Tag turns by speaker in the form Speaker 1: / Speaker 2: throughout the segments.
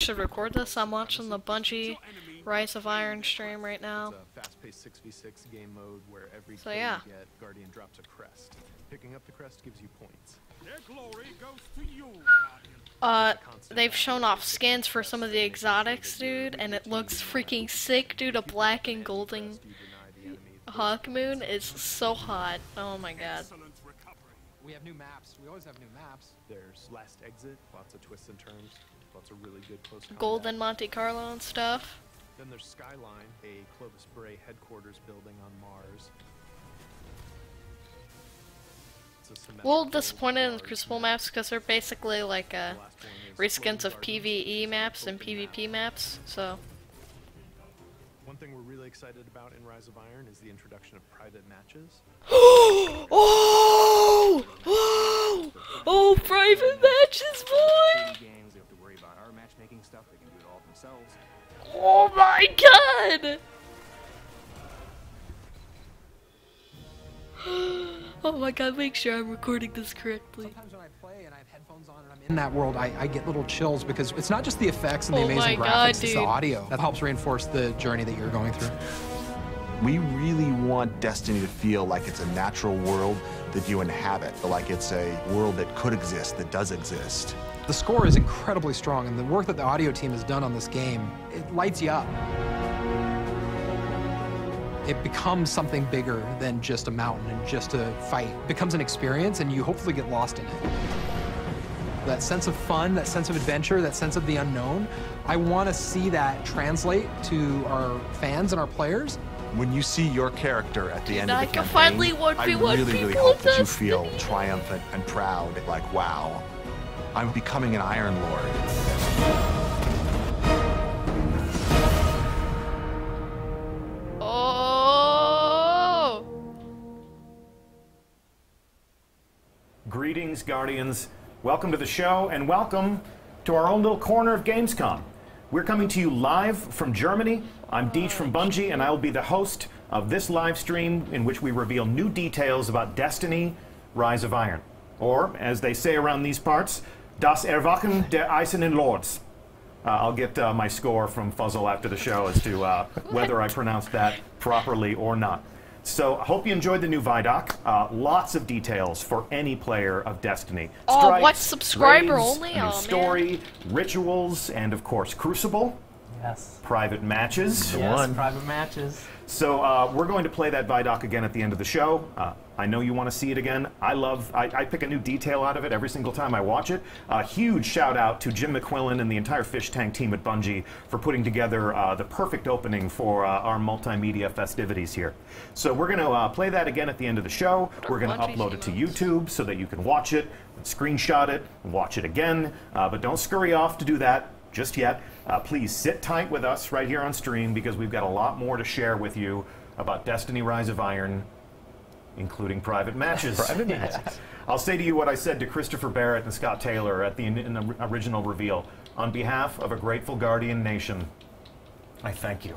Speaker 1: should record this. I'm watching the Bungie Rise of Iron stream right now.
Speaker 2: Fast-paced 6v6 game mode where every
Speaker 1: So yeah.
Speaker 2: you get, Guardian drops a crest. Picking up the crest gives you points.
Speaker 3: Their glory goes to you,
Speaker 1: They've shown off skins for some of the exotics, dude, and it looks freaking sick, dude. A black and golden Hawk Moon is so hot. Oh my god.
Speaker 4: We have new maps. We always have new maps.
Speaker 2: There's Last Exit, lots of twists and turns, lots of really good close combat.
Speaker 1: Golden Monte Carlo and stuff.
Speaker 2: Then there's Skyline, a Clovis Bray headquarters building on Mars.
Speaker 1: A little disappointed in the Crucible maps because they're basically like reskins of PvE maps and PvP maps, so.
Speaker 2: One thing we're really excited about in Rise of Iron is the introduction of private matches.
Speaker 1: Oh! Oh! Oh, private matches, boy!
Speaker 4: Games, they have to worry about our matchmaking stuff. They can do it all themselves.
Speaker 1: Oh my god! Oh my god, make sure I'm recording this correctly.
Speaker 4: Sometimes when I play and I have headphones on and I'm in that world, I get little chills because it's not just the effects and the amazing graphics, it's the audio that helps reinforce the journey that you're going through.
Speaker 5: We really want Destiny to feel like it's a natural world that you inhabit, like it's a world that could exist, that does exist.
Speaker 4: The score is incredibly strong, and the work that the audio team has done on this game, it lights you up. It becomes something bigger than just a mountain and just a fight. It becomes an experience, and you hopefully get lost in it. That sense of fun, that sense of adventure, that sense of the unknown, I want to see that translate to our fans and our players.
Speaker 5: When you see your character at the end of the campaign,
Speaker 1: finally
Speaker 5: I really hope that you feel triumphant and proud, like, wow, I'm becoming an Iron Lord.
Speaker 1: Oh!
Speaker 6: Greetings, Guardians. Welcome to the show, and welcome to our own little corner of Gamescom. We're coming to you live from Germany. I'm Deej from Bungie, and I will be the host of this live stream in which we reveal new details about Destiny Rise of Iron. Or, as they say around these parts, Das Erwachen der Eisernen Lords. I'll get my score from Fuzzle after the show as to whether I pronounced that properly or not. So I hope you enjoyed the new Vidoc. Lots of details for any player of Destiny.
Speaker 1: Oh, what subscriber
Speaker 6: raids,
Speaker 1: only?
Speaker 6: A new story, rituals, and of course Crucible.
Speaker 7: Yes.
Speaker 6: Private matches.
Speaker 7: Yes, private matches.
Speaker 6: So we're going to play that Vidoc again at the end of the show. I know you want to see it again. I pick a new detail out of it every single time I watch it. Huge shout out to Jim McQuillan and the entire Fish Tank team at Bungie for putting together the perfect opening for our multimedia festivities here. So we're going to play that again at the end of the show. We're going to upload it to YouTube so that you can watch it, screenshot it, and watch it again. But don't scurry off to do that just yet. Please sit tight with us right here on stream because we've got a lot more to share with you about Destiny Rise of Iron, including private matches.
Speaker 7: Private matches.
Speaker 6: I'll say to you what I said to Christopher Barrett and Scott Taylor at in the original reveal. On behalf of a grateful Guardian nation, I thank you.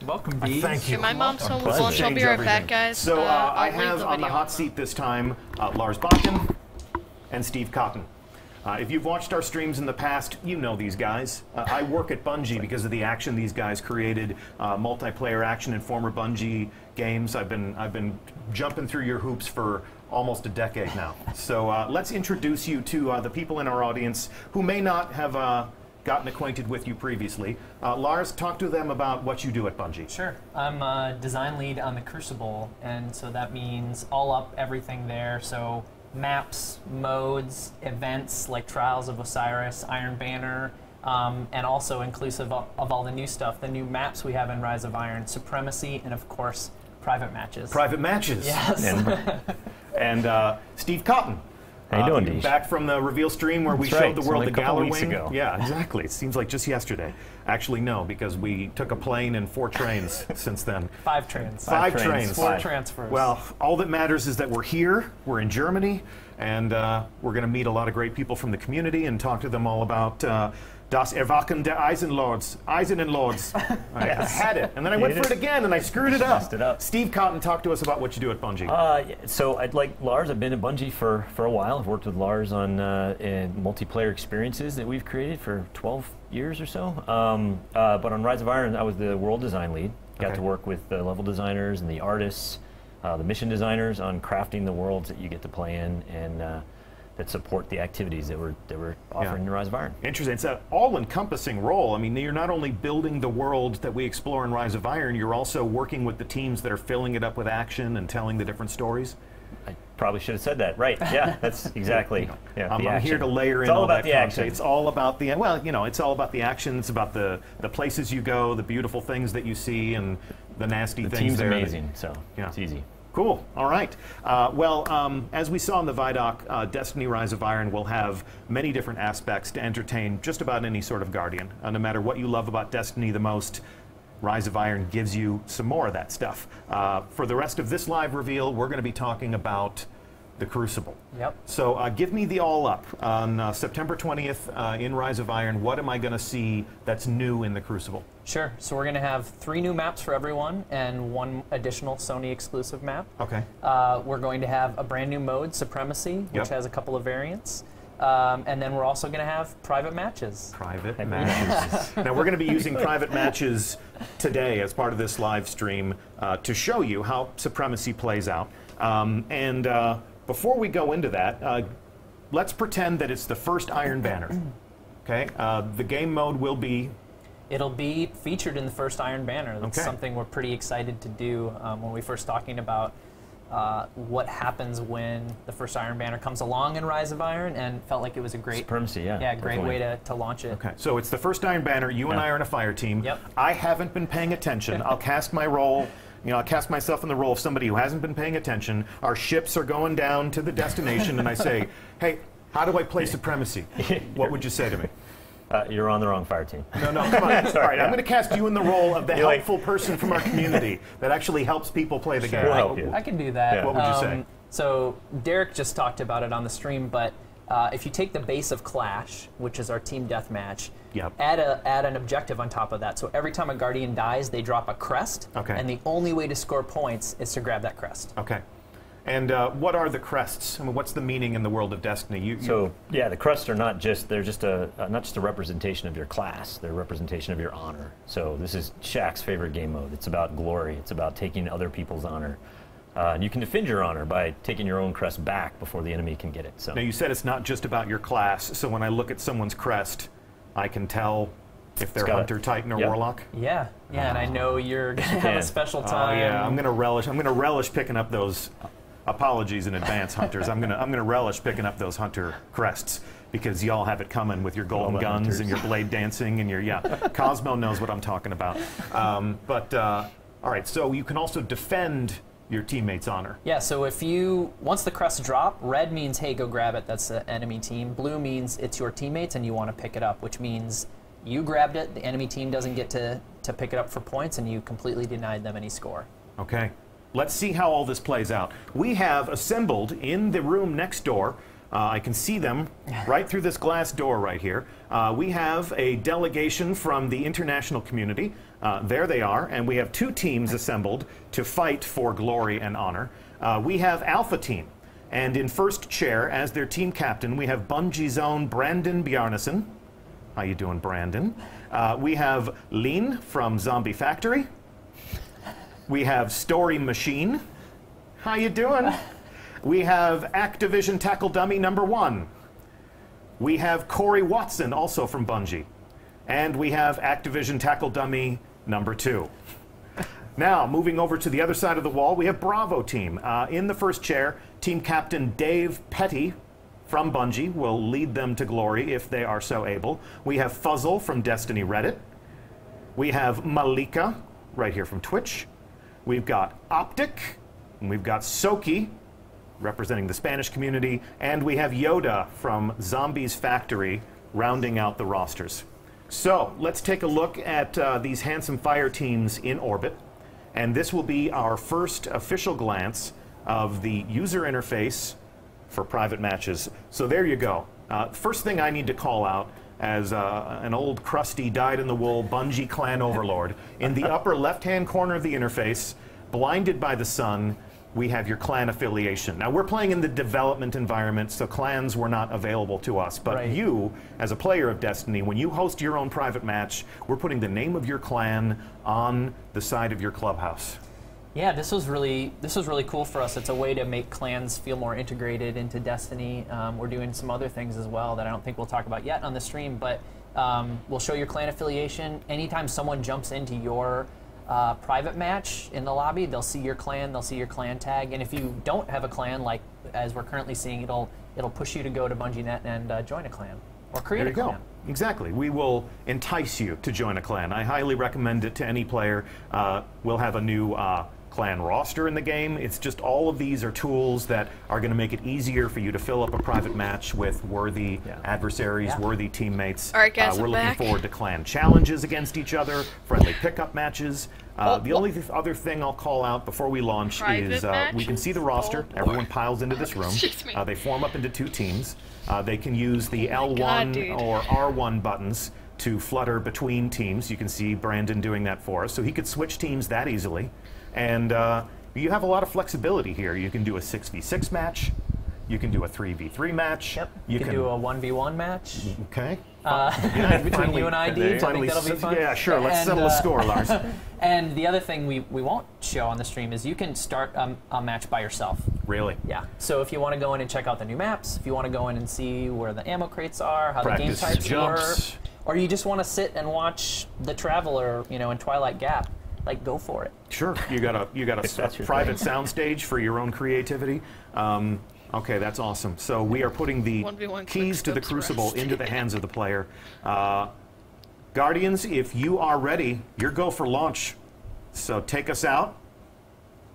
Speaker 7: Welcome, Deej.
Speaker 6: Thank you.
Speaker 1: Okay, my mom's home with lunch. I'll be right back, guys.
Speaker 6: So I have on the
Speaker 1: video.
Speaker 6: hot seat this time Lars Bakken and Steve Cotton. If you've watched our streams in the past, you know these guys. I work at Bungie because of the action these guys created, multiplayer action in former Bungie games. I've been jumping through your hoops for almost a decade now. So let's introduce you to the people in our audience who may not have gotten acquainted with you previously. Lars, talk to them about what you do at Bungie.
Speaker 7: Sure. I'm a design lead on the Crucible, and so that means all up everything there. So maps, modes, events like Trials of Osiris, Iron Banner, and also inclusive of all the new stuff, the new maps we have in Rise of Iron, Supremacy, and of course, private matches.
Speaker 6: Private matches.
Speaker 7: Yes.
Speaker 6: And Steve Cotton.
Speaker 8: How you doing, Deej?
Speaker 6: Back from the reveal stream where we showed the world the Galar
Speaker 8: weeks
Speaker 6: Wing.
Speaker 8: ago.
Speaker 6: Yeah, exactly. It seems like just yesterday. Actually, no, because we took a plane and 4 trains since then.
Speaker 7: 5 trains.
Speaker 6: 5 trains.
Speaker 7: 4 transfers.
Speaker 6: Well, all that matters is that we're here, we're in Germany, and we're going to meet a lot of great people from the community and talk to them all about Das Erwachen der Eisenlords. Eisenlords. I had it. And then I went for it again, and I screwed it up.
Speaker 8: Messed it up.
Speaker 6: Steve Cotton, talk to us about what you do at Bungie.
Speaker 8: So I'd like Lars. I've been at Bungie for a while. I've worked with Lars on multiplayer experiences that we've created for 12 years or so. But on Rise of Iron, I was the world design lead. Got to work with the level designers and the artists, the mission designers on crafting the worlds that you get to play in, and that support the activities that we're offering in Rise of Iron.
Speaker 6: Interesting. It's an all-encompassing role. I mean, you're not only building the world that we explore in Rise of Iron, you're also working with the teams that are filling it up with action and telling the different stories.
Speaker 8: I probably should have said that. Right. Yeah, that's exactly. Yeah,
Speaker 6: I'm here to layer in
Speaker 8: all
Speaker 6: all
Speaker 8: about
Speaker 6: that
Speaker 8: the
Speaker 6: content.
Speaker 8: action.
Speaker 6: It's all about the, well, you know, it's all about the action. It's about the places you go, the beautiful things that you see, and the nasty
Speaker 8: The
Speaker 6: things
Speaker 8: team's
Speaker 6: there.
Speaker 8: amazing, so
Speaker 6: Yeah.
Speaker 8: it's easy.
Speaker 6: Cool. All right. As we saw in the Vidoc, Destiny Rise of Iron will have many different aspects to entertain just about any sort of Guardian. No matter what you love about Destiny the most, Rise of Iron gives you some more of that stuff. For the rest of this live reveal, we're going to be talking about the Crucible.
Speaker 7: Yep.
Speaker 6: So give me the all up on September 20th in Rise of Iron. What am I going to see that's new in the Crucible?
Speaker 7: Sure. So we're going to have 3 new maps for everyone and 1 additional Sony exclusive map.
Speaker 6: Okay.
Speaker 7: We're going to have a brand new mode, Supremacy, which
Speaker 6: Yep.
Speaker 7: has a couple of variants. And then we're also going to have private matches.
Speaker 6: Private matches. Now, we're going to be using private matches today as part of this live stream to show you how Supremacy plays out. Before we go into that, let's pretend that it's the first Iron Banner. Okay? The game mode will be...
Speaker 7: It'll be featured in the first Iron Banner. That's
Speaker 6: Okay.
Speaker 7: something we're pretty excited to do when we first talking about what happens when the first Iron Banner comes along in Rise of Iron, and felt like it was a great
Speaker 8: Supremacy, yeah.
Speaker 7: great
Speaker 8: definitely.
Speaker 7: way to launch it.
Speaker 6: Okay, so it's the first Iron Banner. You and I are in a fire team.
Speaker 7: Yep.
Speaker 6: I haven't been paying attention. I'll cast my role. You know, I'll cast myself in the role of somebody who hasn't been paying attention. Our ships are going down to the destination, and I say, hey, how do I play Supremacy? What would you say to me?
Speaker 8: You're on the wrong fire team.
Speaker 6: No, come on. All right, I'm going to cast you in the role of the helpful person from our community that actually helps people play the game.
Speaker 8: We'll help you.
Speaker 7: I can do that.
Speaker 8: Yeah.
Speaker 6: What would you say?
Speaker 7: So Derek just talked about it on the stream, but if you take the base of Clash, which is our team deathmatch,
Speaker 6: Yep.
Speaker 7: add an objective on top of that. So every time a Guardian dies, they drop a crest,
Speaker 6: Okay.
Speaker 7: and the only way to score points is to grab that crest.
Speaker 6: Okay. And what are the crests? I mean, what's the meaning in the world of Destiny?
Speaker 8: So yeah, the crests are not just not just a representation of your class. They're a representation of your honor. So this is Shaq's favorite game mode. It's about glory. It's about taking other people's honor. And you can defend your honor by taking your own crest back before the enemy can get it. So
Speaker 6: Now, you said it's not just about your class, so when I look at someone's crest, I can tell if they're
Speaker 8: got a-
Speaker 6: Hunter, Titan, or
Speaker 8: Yep.
Speaker 6: Warlock?
Speaker 7: Yeah, and I know you're gonna have
Speaker 8: can.
Speaker 7: a special
Speaker 6: Oh,
Speaker 7: time.
Speaker 6: yeah, I'm gonna relish picking up those. Apologies in advance, hunters. I'm gonna relish picking up those hunter crests because y'all have it coming with your golden
Speaker 8: All the
Speaker 6: guns
Speaker 8: hunters.
Speaker 6: and your blade dancing and your Cosmo knows what I'm talking about. All right, so you can also defend your teammates' honor.
Speaker 7: Yeah, so once the crests drop, red means, hey, go grab it, that's the enemy team. Blue means it's your teammates and you want to pick it up, which means you grabbed it, the enemy team doesn't get to pick it up for points, and you completely denied them any score.
Speaker 6: Okay, let's see how all this plays out. We have assembled in the room next door. I can see them right through this glass door right here. We have a delegation from the international community. There they are, and we have 2 teams assembled to fight for glory and honor. We have Alpha Team, and in first chair as their team captain, we have Bungie's own Brandon Bjarnason. How you doing, Brandon? We have Lean from Zombie Factory. We have Story Machine. How you doing? We have Activision Tackle Dummy #1. We have Corey Watson, also from Bungie. And we have Activision Tackle Dummy #2. Now, moving over to the other side of the wall, we have Bravo Team. In the first chair, Team Captain Dave Petty from Bungie will lead them to glory if they are so able. We have Fuzzle from Destiny Reddit. We have Malika, right here from Twitch. We've got Optic, and we've got Soki, representing the Spanish community, and we have Yoda from Zombies Factory, rounding out the rosters. So, let's take a look at these handsome fire teams in orbit, and this will be our first official glance of the user interface for private matches. So there you go. First thing I need to call out, as an old, crusty, dyed-in-the-wool Bungie clan overlord. In the upper left-hand corner of the interface, blinded by the sun, we have your clan affiliation. Now, we're playing in the development environment, so clans were not available to us. But you, as a player of Destiny, when you host your own private match, we're putting the name of your clan on the side of your clubhouse.
Speaker 7: Yeah, this was really cool for us. It's a way to make clans feel more integrated into Destiny. We're doing some other things as well that I don't think we'll talk about yet on the stream, but we'll show your clan affiliation. Anytime someone jumps into your private match in the lobby, they'll see your clan, they'll see your clan tag, and if you don't have a clan, like as we're currently seeing, it'll push you to go to BungieNet and join a clan or create a clan.
Speaker 6: Go. Exactly. We will entice you to join a clan. I highly recommend it to any player. We'll have a new clan roster in the game. It's just all of these are tools that are going to make it easier for you to fill up a private match with worthy adversaries, worthy teammates.
Speaker 1: All right, guys,
Speaker 6: we're
Speaker 1: I'm
Speaker 6: looking
Speaker 1: back.
Speaker 6: forward to clan challenges against each other, friendly pickup matches. The only other thing I'll call out before we launch is we can see the roster. Everyone piles into this room. They form up into 2 teams. They can use the L1 or R1 buttons to flutter between teams. You can see Brandon doing that for us. So he could switch teams that easily. And you have a lot of flexibility here. You can do a 6v6 match. You can do a 3v3 match.
Speaker 7: Yep. You can do a 1v1 match.
Speaker 6: Okay.
Speaker 7: Between you and I, Deej. I think that'll be fun.
Speaker 6: Yeah, sure. Let's settle the score, Lars.
Speaker 7: And the other thing we won't show on the stream is you can start a match by yourself.
Speaker 6: Really?
Speaker 7: Yeah. So if you want to go in and check out the new maps, if you want to go in and see where the ammo crates are, how the game types work, or you just want to sit and watch The Traveler, in Twilight Gap, like, go for it.
Speaker 6: Sure. You got a private soundstage for your own creativity. Okay, that's awesome. So we are putting the keys to the Crucible into the hands of the player. Guardians, if you are ready, you're go for launch. So take us out.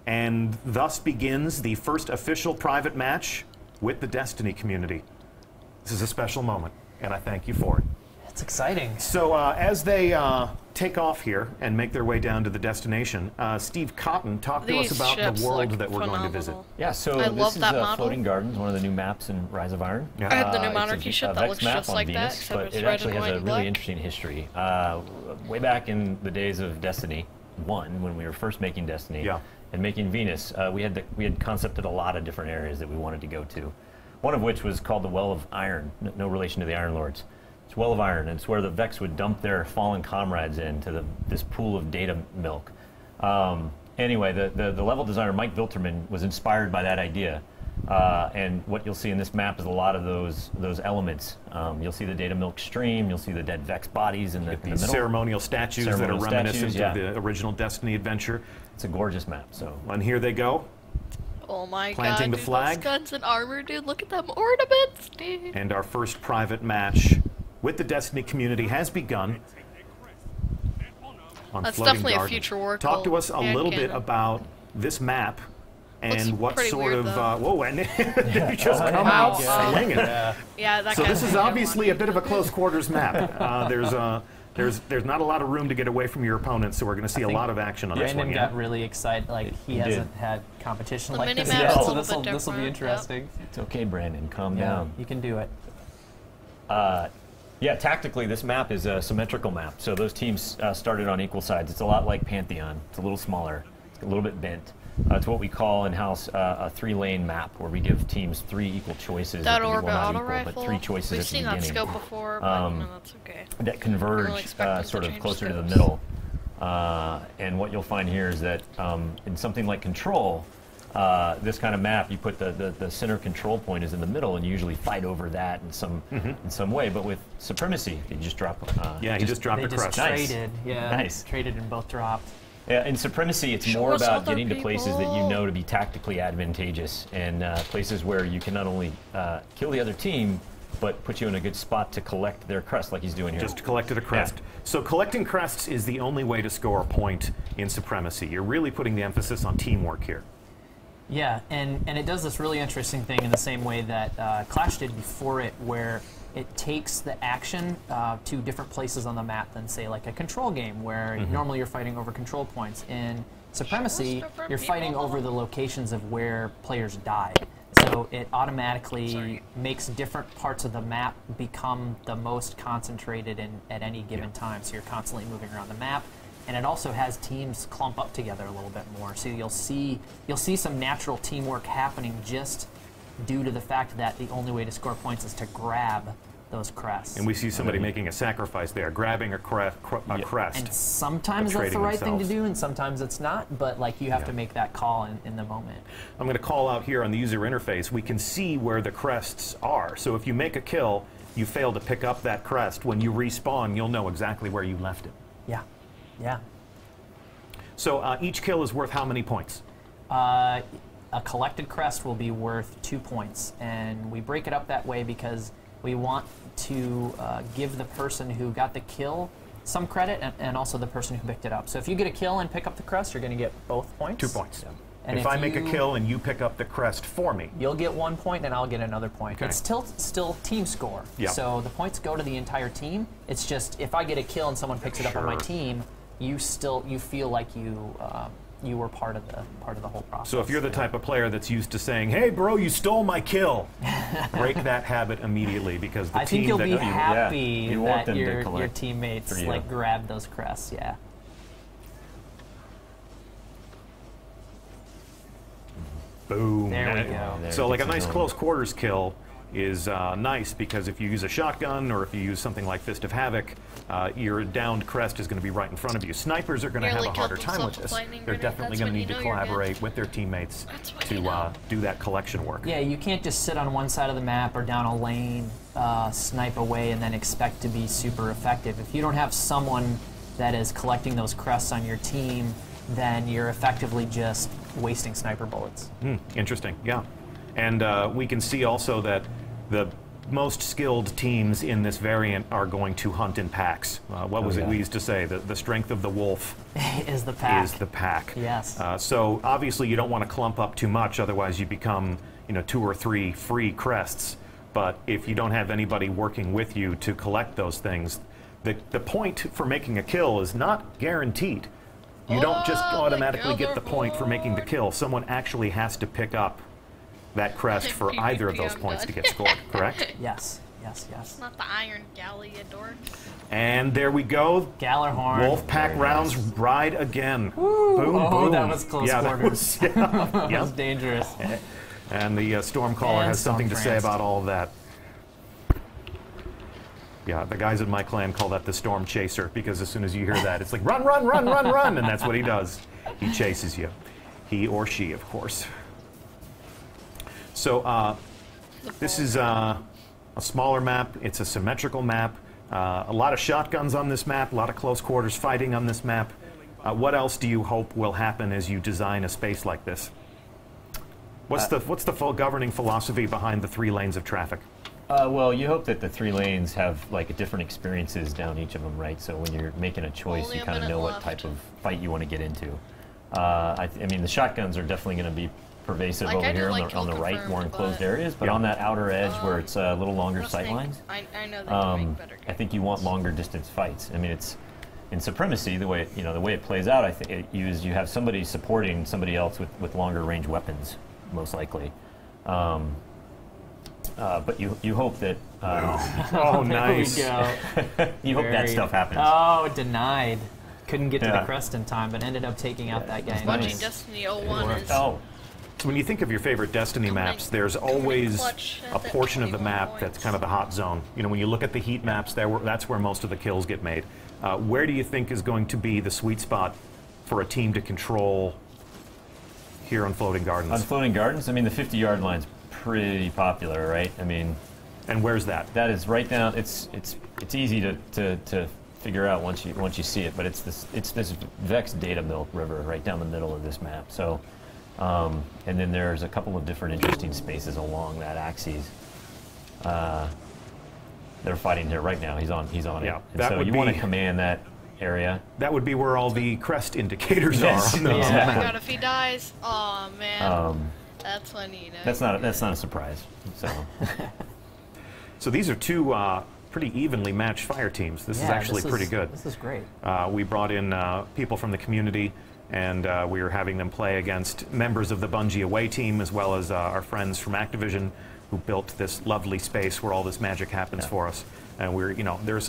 Speaker 6: And thus begins the first official private match with the Destiny community. This is a special moment, and I thank you for it.
Speaker 7: It's exciting.
Speaker 6: So as they take off here and make their way down to the destination, Steve Cotton, talk to us about the world that we're going to visit.
Speaker 8: Yeah, so this is Floating Gardens, one of the new maps in Rise of Iron.
Speaker 1: I have the new Monarchy ship that looks just like that, except
Speaker 8: but
Speaker 1: it's
Speaker 8: it
Speaker 1: red
Speaker 8: actually
Speaker 1: and
Speaker 8: has
Speaker 1: white
Speaker 8: a
Speaker 1: and
Speaker 8: really
Speaker 1: black.
Speaker 8: interesting history. Way back in the days of Destiny 1, when we were first making Destiny and making Venus, we had concepted a lot of different areas that we wanted to go to. One of which was called the Well of Iron, no relation to the Iron Lords. It's Well of Iron, and it's where the Vex would dump their fallen comrades into this pool of data milk. Anyway, the level designer Mike Vilterman was inspired by that idea, and what you'll see in this map is a lot of those elements. You'll see the data milk stream, you'll see the dead Vex bodies in the middle.
Speaker 6: Ceremonial statues that are reminiscent of the original Destiny adventure.
Speaker 8: It's a gorgeous map. So,
Speaker 6: and here they go.
Speaker 1: Oh my
Speaker 6: Planting
Speaker 1: god,
Speaker 6: the flag.
Speaker 1: those guns and armor, dude. Look at them ornaments, dude.
Speaker 6: And our first private match with the Destiny community has begun.
Speaker 1: That's definitely a future war.
Speaker 6: Talk to us a little bit about this map and what sort of whoa, and you just come out swinging. So this is obviously a bit of a close quarters map. There's not a lot of room to get away from your opponents, so we're going to see a lot of action on this one.
Speaker 7: Brandon got really excited, like he hasn't had competition like this
Speaker 1: yet,
Speaker 7: so this will be interesting.
Speaker 8: It's okay, Brandon, calm down.
Speaker 7: You can do it.
Speaker 8: Yeah, tactically, this map is a symmetrical map. So those teams started on equal sides. It's a lot like Pantheon. It's a little smaller, it's a little bit bent. It's what we call in-house a 3-lane map, where we give teams 3 equal choices.
Speaker 1: That
Speaker 8: well,
Speaker 1: orbit
Speaker 8: not
Speaker 1: auto
Speaker 8: equal,
Speaker 1: rifle.
Speaker 8: but 3 choices
Speaker 1: We've
Speaker 8: at the
Speaker 1: seen
Speaker 8: beginning.
Speaker 1: that scope before, but that's okay.
Speaker 8: That converge sort of closer to the middle. And what you'll find here is that in something like Control, this kind of map, you put the center control point is in the middle, and you usually fight over that in some way. But with Supremacy, you just drop.
Speaker 6: He just dropped a crest.
Speaker 7: Traded, nice. Traded and both dropped.
Speaker 8: Yeah, in Supremacy, it's more about getting to places that you know to be tactically advantageous, and places where you can not only kill the other team, but put you in a good spot to collect their crest, like he's doing here.
Speaker 6: Just collected a crest. Yeah. So collecting crests is the only way to score a point in Supremacy. You're really putting the emphasis on teamwork here.
Speaker 7: Yeah, and it does this really interesting thing in the same way that Clash did before it, where it takes the action to different places on the map than, say, like a Control game, where normally you're fighting over control points. In Supremacy, you're fighting over the locations of where players died. So it automatically makes different parts of the map become the most concentrated at any given time. So you're constantly moving around the map. And it also has teams clump up together a little bit more. So you'll see some natural teamwork happening just due to the fact that the only way to score points is to grab those crests.
Speaker 6: And we see somebody making a sacrifice there, grabbing a crest.
Speaker 7: And sometimes that's the right thing to do, and sometimes it's not, but like you have to make that call in the moment.
Speaker 6: I'm going to call out here on the user interface, we can see where the crests are. So if you make a kill, you fail to pick up that crest, when you respawn, you'll know exactly where you left it.
Speaker 7: Yeah, yeah.
Speaker 6: So each kill is worth how many points?
Speaker 7: A collected crest will be worth 2 points, and we break it up that way because we want to give the person who got the kill some credit, and also the person who picked it up. So if you get a kill and pick up the crest, you're going to get both points.
Speaker 6: 2 points.
Speaker 7: Yeah. And
Speaker 6: if I make a kill and you pick up the crest for me,
Speaker 7: you'll get 1 point, and I'll get another point.
Speaker 6: Okay.
Speaker 7: It's still team score.
Speaker 6: Yeah.
Speaker 7: So the points go to the entire team. It's just if I get a kill and someone picks it up on my team, you feel like you were part of the whole process.
Speaker 6: So if you're the type of player that's used to saying, "Hey, bro, you stole my kill," break that habit immediately, because the
Speaker 7: I think
Speaker 6: team
Speaker 7: you'll
Speaker 6: that
Speaker 7: be happy
Speaker 8: You want
Speaker 7: that
Speaker 8: them to
Speaker 7: your
Speaker 8: collect
Speaker 7: teammates
Speaker 8: for you.
Speaker 7: like grab those crests. Yeah.
Speaker 6: boom.
Speaker 7: There we go.
Speaker 6: So like a nice close quarters kill is nice, because if you use a shotgun or if you use something like Fist of Havoc, your downed crest is going to be right in front of you. Snipers are going to have a harder time with this. They're definitely going to need to collaborate with their teammates to do that collection work.
Speaker 7: Yeah, you can't just sit on one side of the map or down a lane, snipe away, and then expect to be super effective. If you don't have someone that is collecting those crests on your team, then you're effectively just wasting sniper bullets.
Speaker 6: Interesting, yeah. And we can see also that the most skilled teams in this variant are going to hunt in packs. What was it we used to say? The strength of the wolf
Speaker 7: is the pack.
Speaker 6: Is the pack.
Speaker 7: Yes.
Speaker 6: So obviously you don't want to clump up too much, otherwise you become 2 or 3 free crests. But if you don't have anybody working with you to collect those things, the point for making a kill is not guaranteed. You don't just automatically get the point for making the kill. Someone actually has to pick up that crest for either of those points to get scored, correct?
Speaker 7: Yes, yes, yes.
Speaker 1: It's not the Iron Galleador.
Speaker 6: And there we go.
Speaker 7: Gallarhorn.
Speaker 6: Wolfpack rounds ride again.
Speaker 7: Woo.
Speaker 6: Boom, boom.
Speaker 7: That was close quarters.
Speaker 6: That
Speaker 7: was dangerous.
Speaker 6: And the Stormcaller has something to say about all of that. Yeah, the guys in my clan call that the Storm Chaser, because as soon as you hear that, it's like, run, run, run, run, run, and that's what he does. He chases you. He or she, of course. So this is a smaller map. It's a symmetrical map. A lot of shotguns on this map, a lot of close quarters fighting on this map. What else do you hope will happen as you design a space like this? What's the full governing philosophy behind the 3 lanes of traffic?
Speaker 8: Well, you hope that the 3 lanes have like different experiences down each of them, right? So when you're making a choice,
Speaker 1: Only
Speaker 8: you
Speaker 1: a
Speaker 8: kind of
Speaker 1: minute
Speaker 8: know
Speaker 1: left.
Speaker 8: what type of fight you want to get into. I mean, the shotguns are definitely going to be pervasive
Speaker 1: Like,
Speaker 8: over
Speaker 1: I do
Speaker 8: here
Speaker 1: like
Speaker 8: on the
Speaker 1: kill
Speaker 8: right, more
Speaker 1: confirmed,
Speaker 8: enclosed
Speaker 1: but-
Speaker 8: areas, but on that outer edge where it's a little longer
Speaker 1: Let's
Speaker 8: sight
Speaker 1: think.
Speaker 8: lines,
Speaker 1: I know they can make better
Speaker 8: I think you want longer distance fights. I mean, it's in Supremacy, the way it plays out. I think you have somebody supporting somebody else with longer range weapons, most likely. But you hope that.
Speaker 6: Oh, nice.
Speaker 7: There we go.
Speaker 8: You hope that stuff happens.
Speaker 7: Oh, denied. Couldn't get to the crest in time, but ended up taking out that guy.
Speaker 1: Bungie
Speaker 7: Nice.
Speaker 1: Destiny 01 is...
Speaker 6: So when you think of your favorite Destiny maps, there's always
Speaker 1: clutch
Speaker 6: a
Speaker 1: at the
Speaker 6: portion of the
Speaker 1: 21
Speaker 6: map
Speaker 1: points.
Speaker 6: that's kind of the hot zone. When you look at the heat maps, that's where most of the kills get made. Where do you think is going to be the sweet spot for a team to control here on Floating Gardens?
Speaker 8: On Floating Gardens, I mean, the 50-yard line's pretty popular, right? I mean,
Speaker 6: and where's that?
Speaker 8: That is right down. It's easy to figure out once you see it, but it's this Vex data milk river right down the middle of this map. So, and then there's a couple of different interesting spaces along that axis. They're fighting here right now. He's on
Speaker 6: Yeah,
Speaker 8: it. And
Speaker 6: that
Speaker 8: so
Speaker 6: would
Speaker 8: you
Speaker 6: be-
Speaker 8: want to command that area.
Speaker 6: That would be where all the crest indicators
Speaker 8: Yes.
Speaker 6: are on those
Speaker 1: Oh
Speaker 6: maps.
Speaker 1: my god, if he dies, oh man. That's when you know.
Speaker 8: That's not a surprise. So
Speaker 6: So these are 2 pretty evenly matched fire teams. This is
Speaker 7: Yeah,
Speaker 6: actually pretty good.
Speaker 7: This is great.
Speaker 6: We brought in people from the community, and we were having them play against members of the Bungie away team, as well as our friends from Activision, who built this lovely space where all this magic happens for us. And we're, you know, there's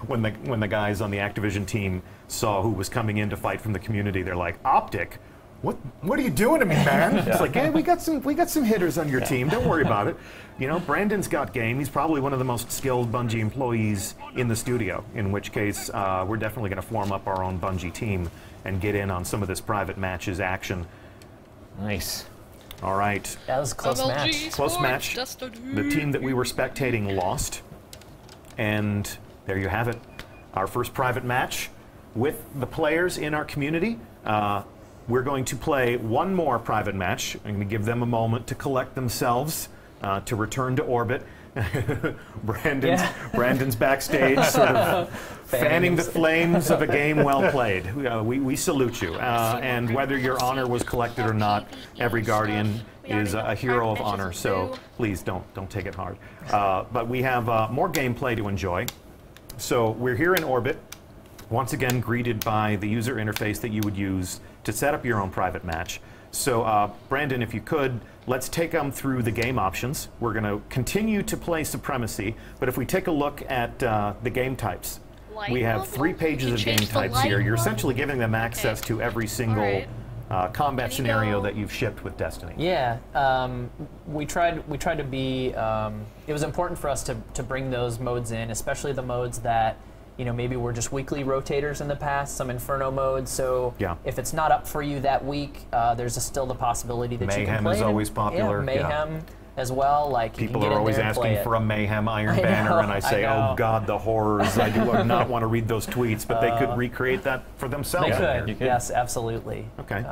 Speaker 6: when the guys on the Activision team saw who was coming in to fight from the community, they're like, "Optic, what are you doing to me, man?" It's like, "Hey, we got some hitters on your team. Don't worry about it." You know, Brandon's got game. He's probably one of the most skilled Bungie employees in the studio. In which case, we're definitely going to form up our own Bungie team and get in on some of this private matches action.
Speaker 8: Nice.
Speaker 6: All right.
Speaker 7: That was a close match.
Speaker 6: Close match. The team that we were spectating lost. And there you have it. Our first private match with the players in our community. We're going to play one more private match. I'm going to give them a moment to collect themselves, to return to orbit. Brandon's backstage, sort of fanning the flames of a game well played. We salute you. And whether your honor was collected or not, every Guardian is a hero of honor, so please don't take it hard. But we have more gameplay to enjoy. So we're here in orbit, once again greeted by the user interface that you would use to set up your own private match. So Brandon, if you could, let's take them through the game options. We're going to continue to play Supremacy, but if we take a look at the game types, we have 3 pages of game types here. You're essentially giving them access to every single combat scenario that you've shipped with Destiny.
Speaker 7: Yeah, we tried to be. It was important for us to bring those modes in, especially the modes that, you know, maybe we're just weekly rotators in the past, some Inferno modes. So if it's not up for you that week, there's still the possibility that you can play.
Speaker 6: Mayhem is always popular.
Speaker 7: Yeah, Mayhem as well. Like
Speaker 6: people are always asking for a Mayhem Iron Banner, and I say, oh God, the horrors! I do not want to read those tweets, but they could recreate that for themselves.
Speaker 7: They could. Yes, absolutely.
Speaker 6: Okay.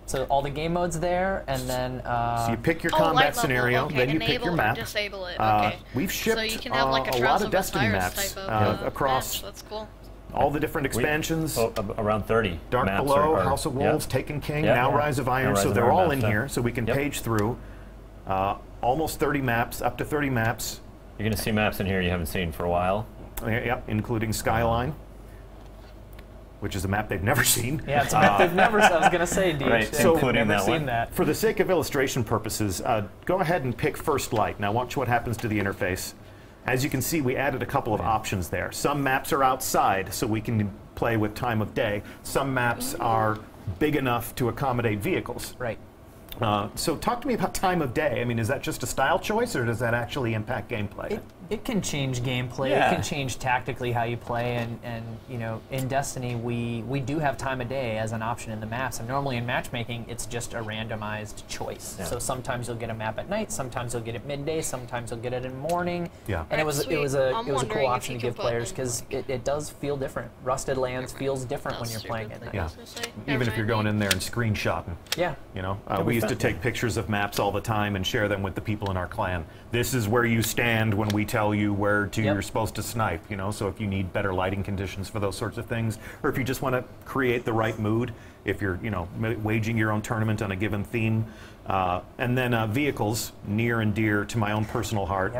Speaker 7: So all the game modes there, and then
Speaker 6: so you pick your combat scenario, then you pick your map.
Speaker 1: Disable it. Okay.
Speaker 6: We've shipped
Speaker 1: so you can have like
Speaker 6: a lot of Destiny maps across
Speaker 1: That's cool.
Speaker 6: all the different expansions.
Speaker 8: Around 30.
Speaker 6: Dark
Speaker 8: maps
Speaker 6: Below, House of Wolves, Taken King, now Rise of Iron. So they're all in here, so we can page through. Almost 30 maps, up to 30 maps.
Speaker 8: You're going to see maps in here you haven't seen for a while.
Speaker 6: Yep, including Skyline, which is a map they've never seen.
Speaker 7: Yeah, it's a map they've never seen. I was going to say, Deej.
Speaker 8: Right,
Speaker 7: So
Speaker 8: including
Speaker 7: never
Speaker 8: that
Speaker 7: seen
Speaker 8: one.
Speaker 7: that.
Speaker 6: For the sake of illustration purposes, go ahead and pick First Light. Now watch what happens to the interface. As you can see, we added a couple of options there. Some maps are outside, so we can play with time of day. Some maps are big enough to accommodate vehicles.
Speaker 7: Right.
Speaker 6: So talk to me about time of day. I mean, is that just a style choice, or does that actually impact gameplay?
Speaker 7: It can change gameplay.
Speaker 8: Yeah.
Speaker 7: It can change tactically how you play, and you know, in Destiny we do have time of day as an option in the maps. And normally in matchmaking, it's just a randomized choice.
Speaker 8: Yeah.
Speaker 7: So sometimes you'll get a map at night, sometimes you'll get it midday, sometimes you'll get it in morning.
Speaker 6: Yeah.
Speaker 7: And it was a cool option to give
Speaker 1: put
Speaker 7: players because it does feel different. Rusted Lands feels different when you're
Speaker 1: Stupid
Speaker 7: playing at night.
Speaker 6: Yeah. Even if you're going in there and screenshotting.
Speaker 7: Yeah.
Speaker 6: You know, we used to take pictures of maps all the time and share them with the people in our clan. This is where you stand when we tell you where to you're supposed to snipe, you know, so if you need better lighting conditions for those sorts of things, or if you just want to create the right mood, if you're, you know, waging your own tournament on a given theme. And then vehicles, near and dear to my own personal heart.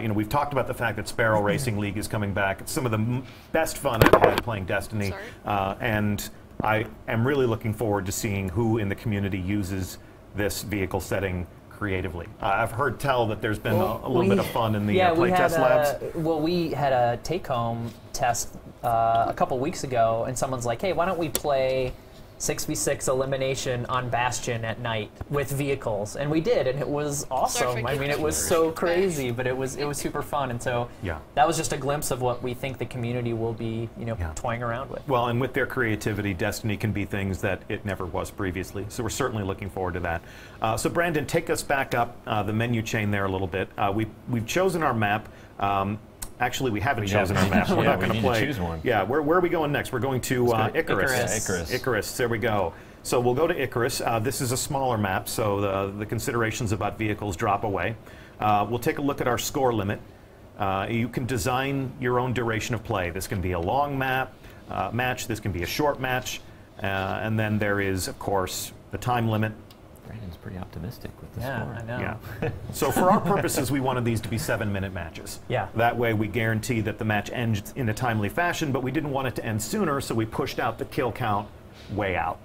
Speaker 6: You know, we've talked about the fact that Sparrow Racing League is coming back. It's some of the best fun I've had playing Destiny. And I am really looking forward to seeing who in the community uses this vehicle setting creatively. I've heard tell that there's been a little bit of fun in the playtest labs.
Speaker 7: Well, we had a take-home test a couple weeks ago, and someone's like, hey, why don't we play 6v6 elimination on Bastion at night with vehicles, and we did, and it was awesome. I mean, it was so crazy, but it was super fun, and so that was just a glimpse of what we think the community will be, you know, toying around with.
Speaker 6: Well, and with their creativity, Destiny can be things that it never was previously. So we're certainly looking forward to that. So Brandon, take us back up the menu chain there a little bit. We've chosen our map. Actually, we haven't chosen our map. We're not going to play.
Speaker 8: Choose one.
Speaker 6: Yeah, where are we going next? We're going to Icarus. Icarus. There we go. So we'll go to Icarus. This is a smaller map, so the considerations about vehicles drop away. We'll take a look at our score limit. You can design your own duration of play. This can be a long match. This can be a short match. And then there is, of course, the time limit.
Speaker 8: Brandon's pretty optimistic with the
Speaker 7: Yeah,
Speaker 8: score.
Speaker 7: I know.
Speaker 6: Yeah. So for our purposes, we wanted these to be 7-minute matches.
Speaker 7: Yeah.
Speaker 6: That way we guarantee that the match ends in a timely fashion, but we didn't want it to end sooner, so we pushed out the kill count way out.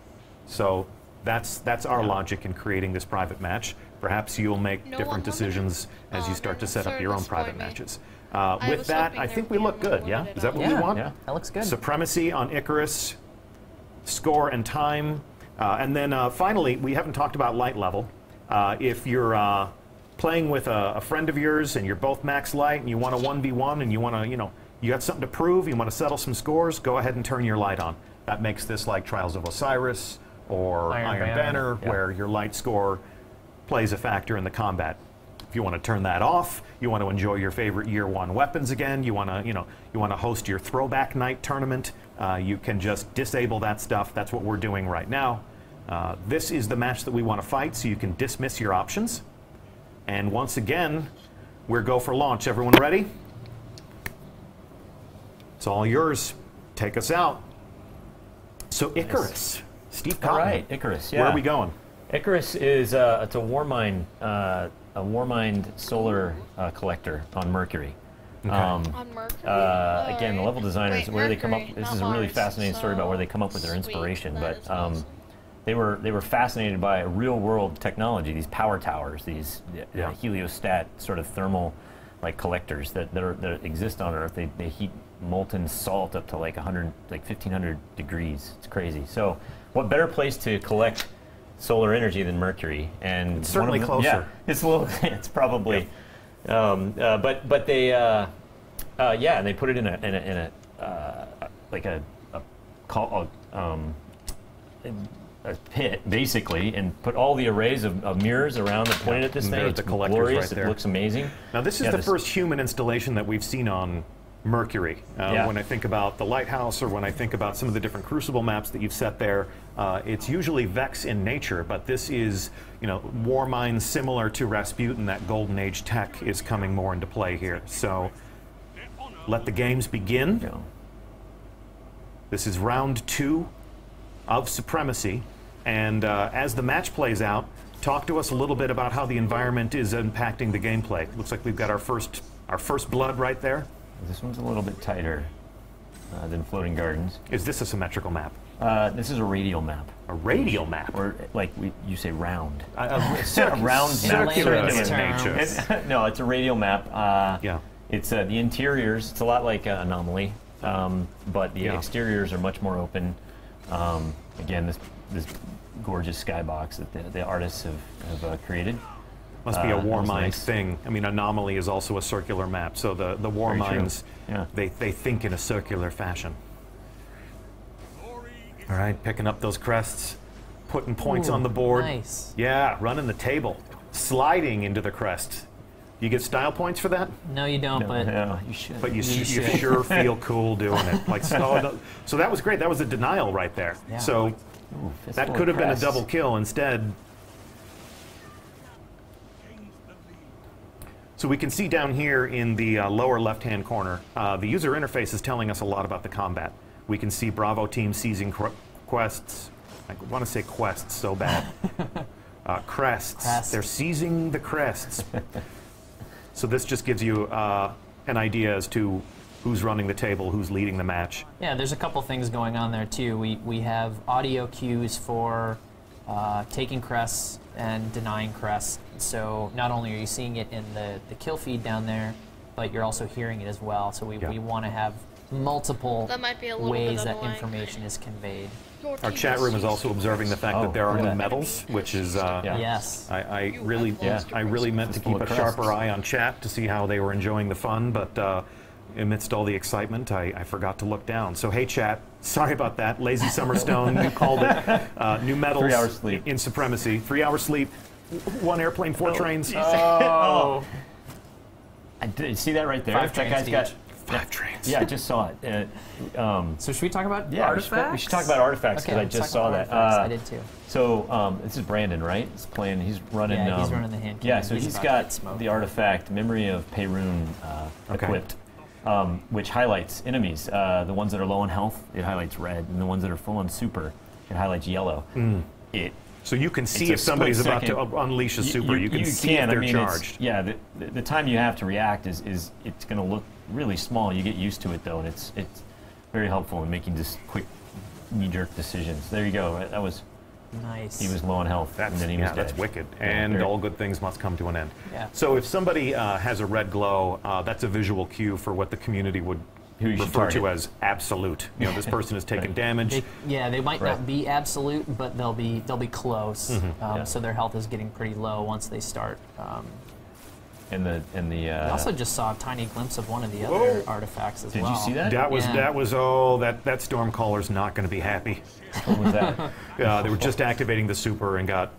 Speaker 6: So that's our logic in creating this private match. Perhaps you'll make
Speaker 1: No,
Speaker 6: different
Speaker 1: I'm
Speaker 6: decisions as you start to set up
Speaker 1: sorry
Speaker 6: your
Speaker 1: to
Speaker 6: own
Speaker 1: spoil
Speaker 6: private
Speaker 1: me.
Speaker 6: matches.
Speaker 1: was
Speaker 6: With that,
Speaker 1: hoping
Speaker 6: I
Speaker 1: there
Speaker 6: think
Speaker 1: would
Speaker 6: we
Speaker 1: be
Speaker 6: look
Speaker 1: more
Speaker 6: good, yeah?
Speaker 1: limited
Speaker 6: Is that what
Speaker 7: Yeah.
Speaker 6: we want?
Speaker 8: Yeah.
Speaker 7: That looks good.
Speaker 6: Supremacy on Icarus, score and time. And then finally, we haven't talked about light level. If you're playing with a friend of yours and you're both max light and you want a 1v1 and you want to, you got something to prove, you want to settle some scores, go ahead and turn your light on. That makes this like Trials of Osiris or
Speaker 7: Iron
Speaker 6: Iron
Speaker 7: Banner,
Speaker 6: Banner, where your light score plays a factor in the combat. If you want to turn that off, you want to enjoy your favorite year 1 weapons again, you want to, you want to host your throwback night tournament, you can just disable that stuff. That's what we're doing right now. This is the match that we want to fight, so you can dismiss your options. And once again, we're go for launch. Everyone ready? It's all yours. Take us out. So Icarus, Steve Cotton.
Speaker 8: All right, Icarus. Yeah.
Speaker 6: Where are we going?
Speaker 8: Icarus is it's a Warmind solar collector on Mercury.
Speaker 1: On Mercury?
Speaker 8: Again, the level designers,
Speaker 1: Wait,
Speaker 8: where they come up.
Speaker 1: Mercury,
Speaker 8: This
Speaker 1: not
Speaker 8: is a really
Speaker 1: Mars,
Speaker 8: fascinating story about where they come up with their
Speaker 1: sweet,
Speaker 8: inspiration.
Speaker 1: that is
Speaker 8: But
Speaker 1: awesome.
Speaker 8: they were fascinated by real world technology, these power towers, these heliostat sort of thermal like collectors that exist on Earth. They heat molten salt up to like 1,500 degrees. It's crazy. So, what better place to collect solar energy than Mercury? And
Speaker 6: It's certainly
Speaker 8: one of
Speaker 6: closer.
Speaker 8: Yeah, it's a little. It's probably. But they and they put it in a pit basically, and put all the arrays of mirrors around that pointed at this
Speaker 6: And
Speaker 8: thing.
Speaker 6: there's
Speaker 8: It's
Speaker 6: the collectors
Speaker 8: glorious.
Speaker 6: right there.
Speaker 8: It looks amazing.
Speaker 6: Now this is the first human installation that we've seen on Mercury. When I think about the Lighthouse, or when I think about some of the different Crucible maps that you've set there, it's usually Vex in nature, but this is, Warmind similar to Rasputin. That Golden Age tech is coming more into play here. So let the games begin.
Speaker 8: Yeah.
Speaker 6: This is round 2 of Supremacy, and as the match plays out, talk to us a little bit about how the environment is impacting the gameplay. Looks like we've got our first blood right there.
Speaker 8: This one's a little bit tighter than Floating Gardens.
Speaker 6: Is this a symmetrical map?
Speaker 8: This is a radial map.
Speaker 6: A radial map?
Speaker 8: Or like you say, round.
Speaker 6: A
Speaker 8: round map.
Speaker 6: circular in
Speaker 7: terms.
Speaker 6: nature.
Speaker 8: No, it's a radial map.
Speaker 6: Yeah.
Speaker 8: It's the interiors. It's a lot like Anomaly, but the exteriors are much more open. Again, this gorgeous skybox that the artists have created.
Speaker 6: Must be a
Speaker 8: that was
Speaker 6: Warmind
Speaker 8: nice.
Speaker 6: thing. I mean, Anomaly is also a circular map, so the Warminds,
Speaker 8: Yeah.
Speaker 6: they think in a circular fashion. All right, picking up those crests, putting points on the board.
Speaker 7: Nice.
Speaker 6: Yeah, running the table, sliding into the crest. You get style points for that,
Speaker 7: No, you don't, but
Speaker 8: Yeah, you should.
Speaker 6: but you
Speaker 7: should.
Speaker 6: sure feel cool doing it. Like, so that was great. That was a denial right there.
Speaker 7: Yeah.
Speaker 6: So
Speaker 8: Ooh, fistful
Speaker 6: that
Speaker 8: of
Speaker 6: could have been a
Speaker 8: crests.
Speaker 6: double kill instead. So we can see down here in the lower left-hand corner, the user interface is telling us a lot about the combat. We can see Bravo team seizing quests. I want to say quests so bad. Crests.
Speaker 7: Crests.
Speaker 6: They're seizing the crests. So this just gives you an idea as to who's running the table, who's leading the match.
Speaker 7: yeah, there's a couple things going on there too. We have audio cues for taking crests and denying crests. So not only are you seeing it in the kill feed down there, but you're also hearing it as well. So we want to have multiple
Speaker 1: That might be a little
Speaker 7: ways
Speaker 1: bit
Speaker 7: that
Speaker 1: annoying.
Speaker 7: information is conveyed.
Speaker 6: Our chat room is also observing the fact
Speaker 8: Oh,
Speaker 6: that there are
Speaker 8: look at
Speaker 6: new
Speaker 8: that.
Speaker 6: medals, which is
Speaker 7: Yes.
Speaker 6: I really meant to
Speaker 8: Full
Speaker 6: keep
Speaker 8: of
Speaker 6: a sharper
Speaker 8: crests.
Speaker 6: eye on chat to see how they were enjoying the fun, but amidst all the excitement, I forgot to look down. So hey chat, sorry about that. Lazy Summerstone, you called it. New medals
Speaker 8: 3 hours sleep.
Speaker 6: in Supremacy. 3 hours sleep, 1 airplane, 4 trains.
Speaker 8: Oh. I did see that right there.
Speaker 7: 5
Speaker 8: That guy's
Speaker 7: trains
Speaker 8: got
Speaker 7: each.
Speaker 6: 5 trains.
Speaker 8: Yeah, I just saw it.
Speaker 7: So should we talk about
Speaker 8: Yeah,
Speaker 7: artifacts?
Speaker 8: we should talk about artifacts because
Speaker 7: Okay,
Speaker 8: I
Speaker 7: let's
Speaker 8: just
Speaker 7: talk
Speaker 8: saw
Speaker 7: about
Speaker 8: that.
Speaker 7: artifacts. I did too.
Speaker 8: So this is Brandon, right? He's playing. He's running.
Speaker 7: Yeah, he's running the hand
Speaker 8: Yeah,
Speaker 7: cannon.
Speaker 8: so
Speaker 7: He's
Speaker 8: he's
Speaker 7: about to
Speaker 8: got
Speaker 7: get smoked.
Speaker 8: the artifact Memory of Perun
Speaker 6: Okay.
Speaker 8: equipped, which highlights enemies. The ones that are low on health, it highlights red, and the ones that are full on super, it highlights yellow. It
Speaker 6: So you can see
Speaker 8: It's a
Speaker 6: if somebody's
Speaker 8: split
Speaker 6: about to
Speaker 8: second.
Speaker 6: unleash a super. You can see if
Speaker 8: I
Speaker 6: they're
Speaker 8: mean,
Speaker 6: charged.
Speaker 8: Yeah, the time you have to react is it's going to look really small. You get used to it though, and it's very helpful in making just quick knee-jerk decisions. There you go. That was
Speaker 7: Nice.
Speaker 8: he was low on health, and then he was dead.
Speaker 6: That's wicked. And
Speaker 8: very-
Speaker 6: all good things must come to an end.
Speaker 7: Yeah.
Speaker 6: So if somebody has a red glow, that's a visual cue for what the community would
Speaker 8: Who you should
Speaker 6: refer to
Speaker 8: target.
Speaker 6: as absolute. You know, this person has taken damage.
Speaker 7: They might
Speaker 8: Right.
Speaker 7: not be absolute, but they'll be close.
Speaker 8: Yeah.
Speaker 7: So their health is getting pretty low once they start. I also just saw a tiny glimpse of one of the other artifacts as
Speaker 8: Did
Speaker 7: well.
Speaker 8: you see that?
Speaker 6: That was
Speaker 7: Yeah.
Speaker 6: that Stormcaller's not going to be happy.
Speaker 8: What was that?
Speaker 6: They were just activating the super and got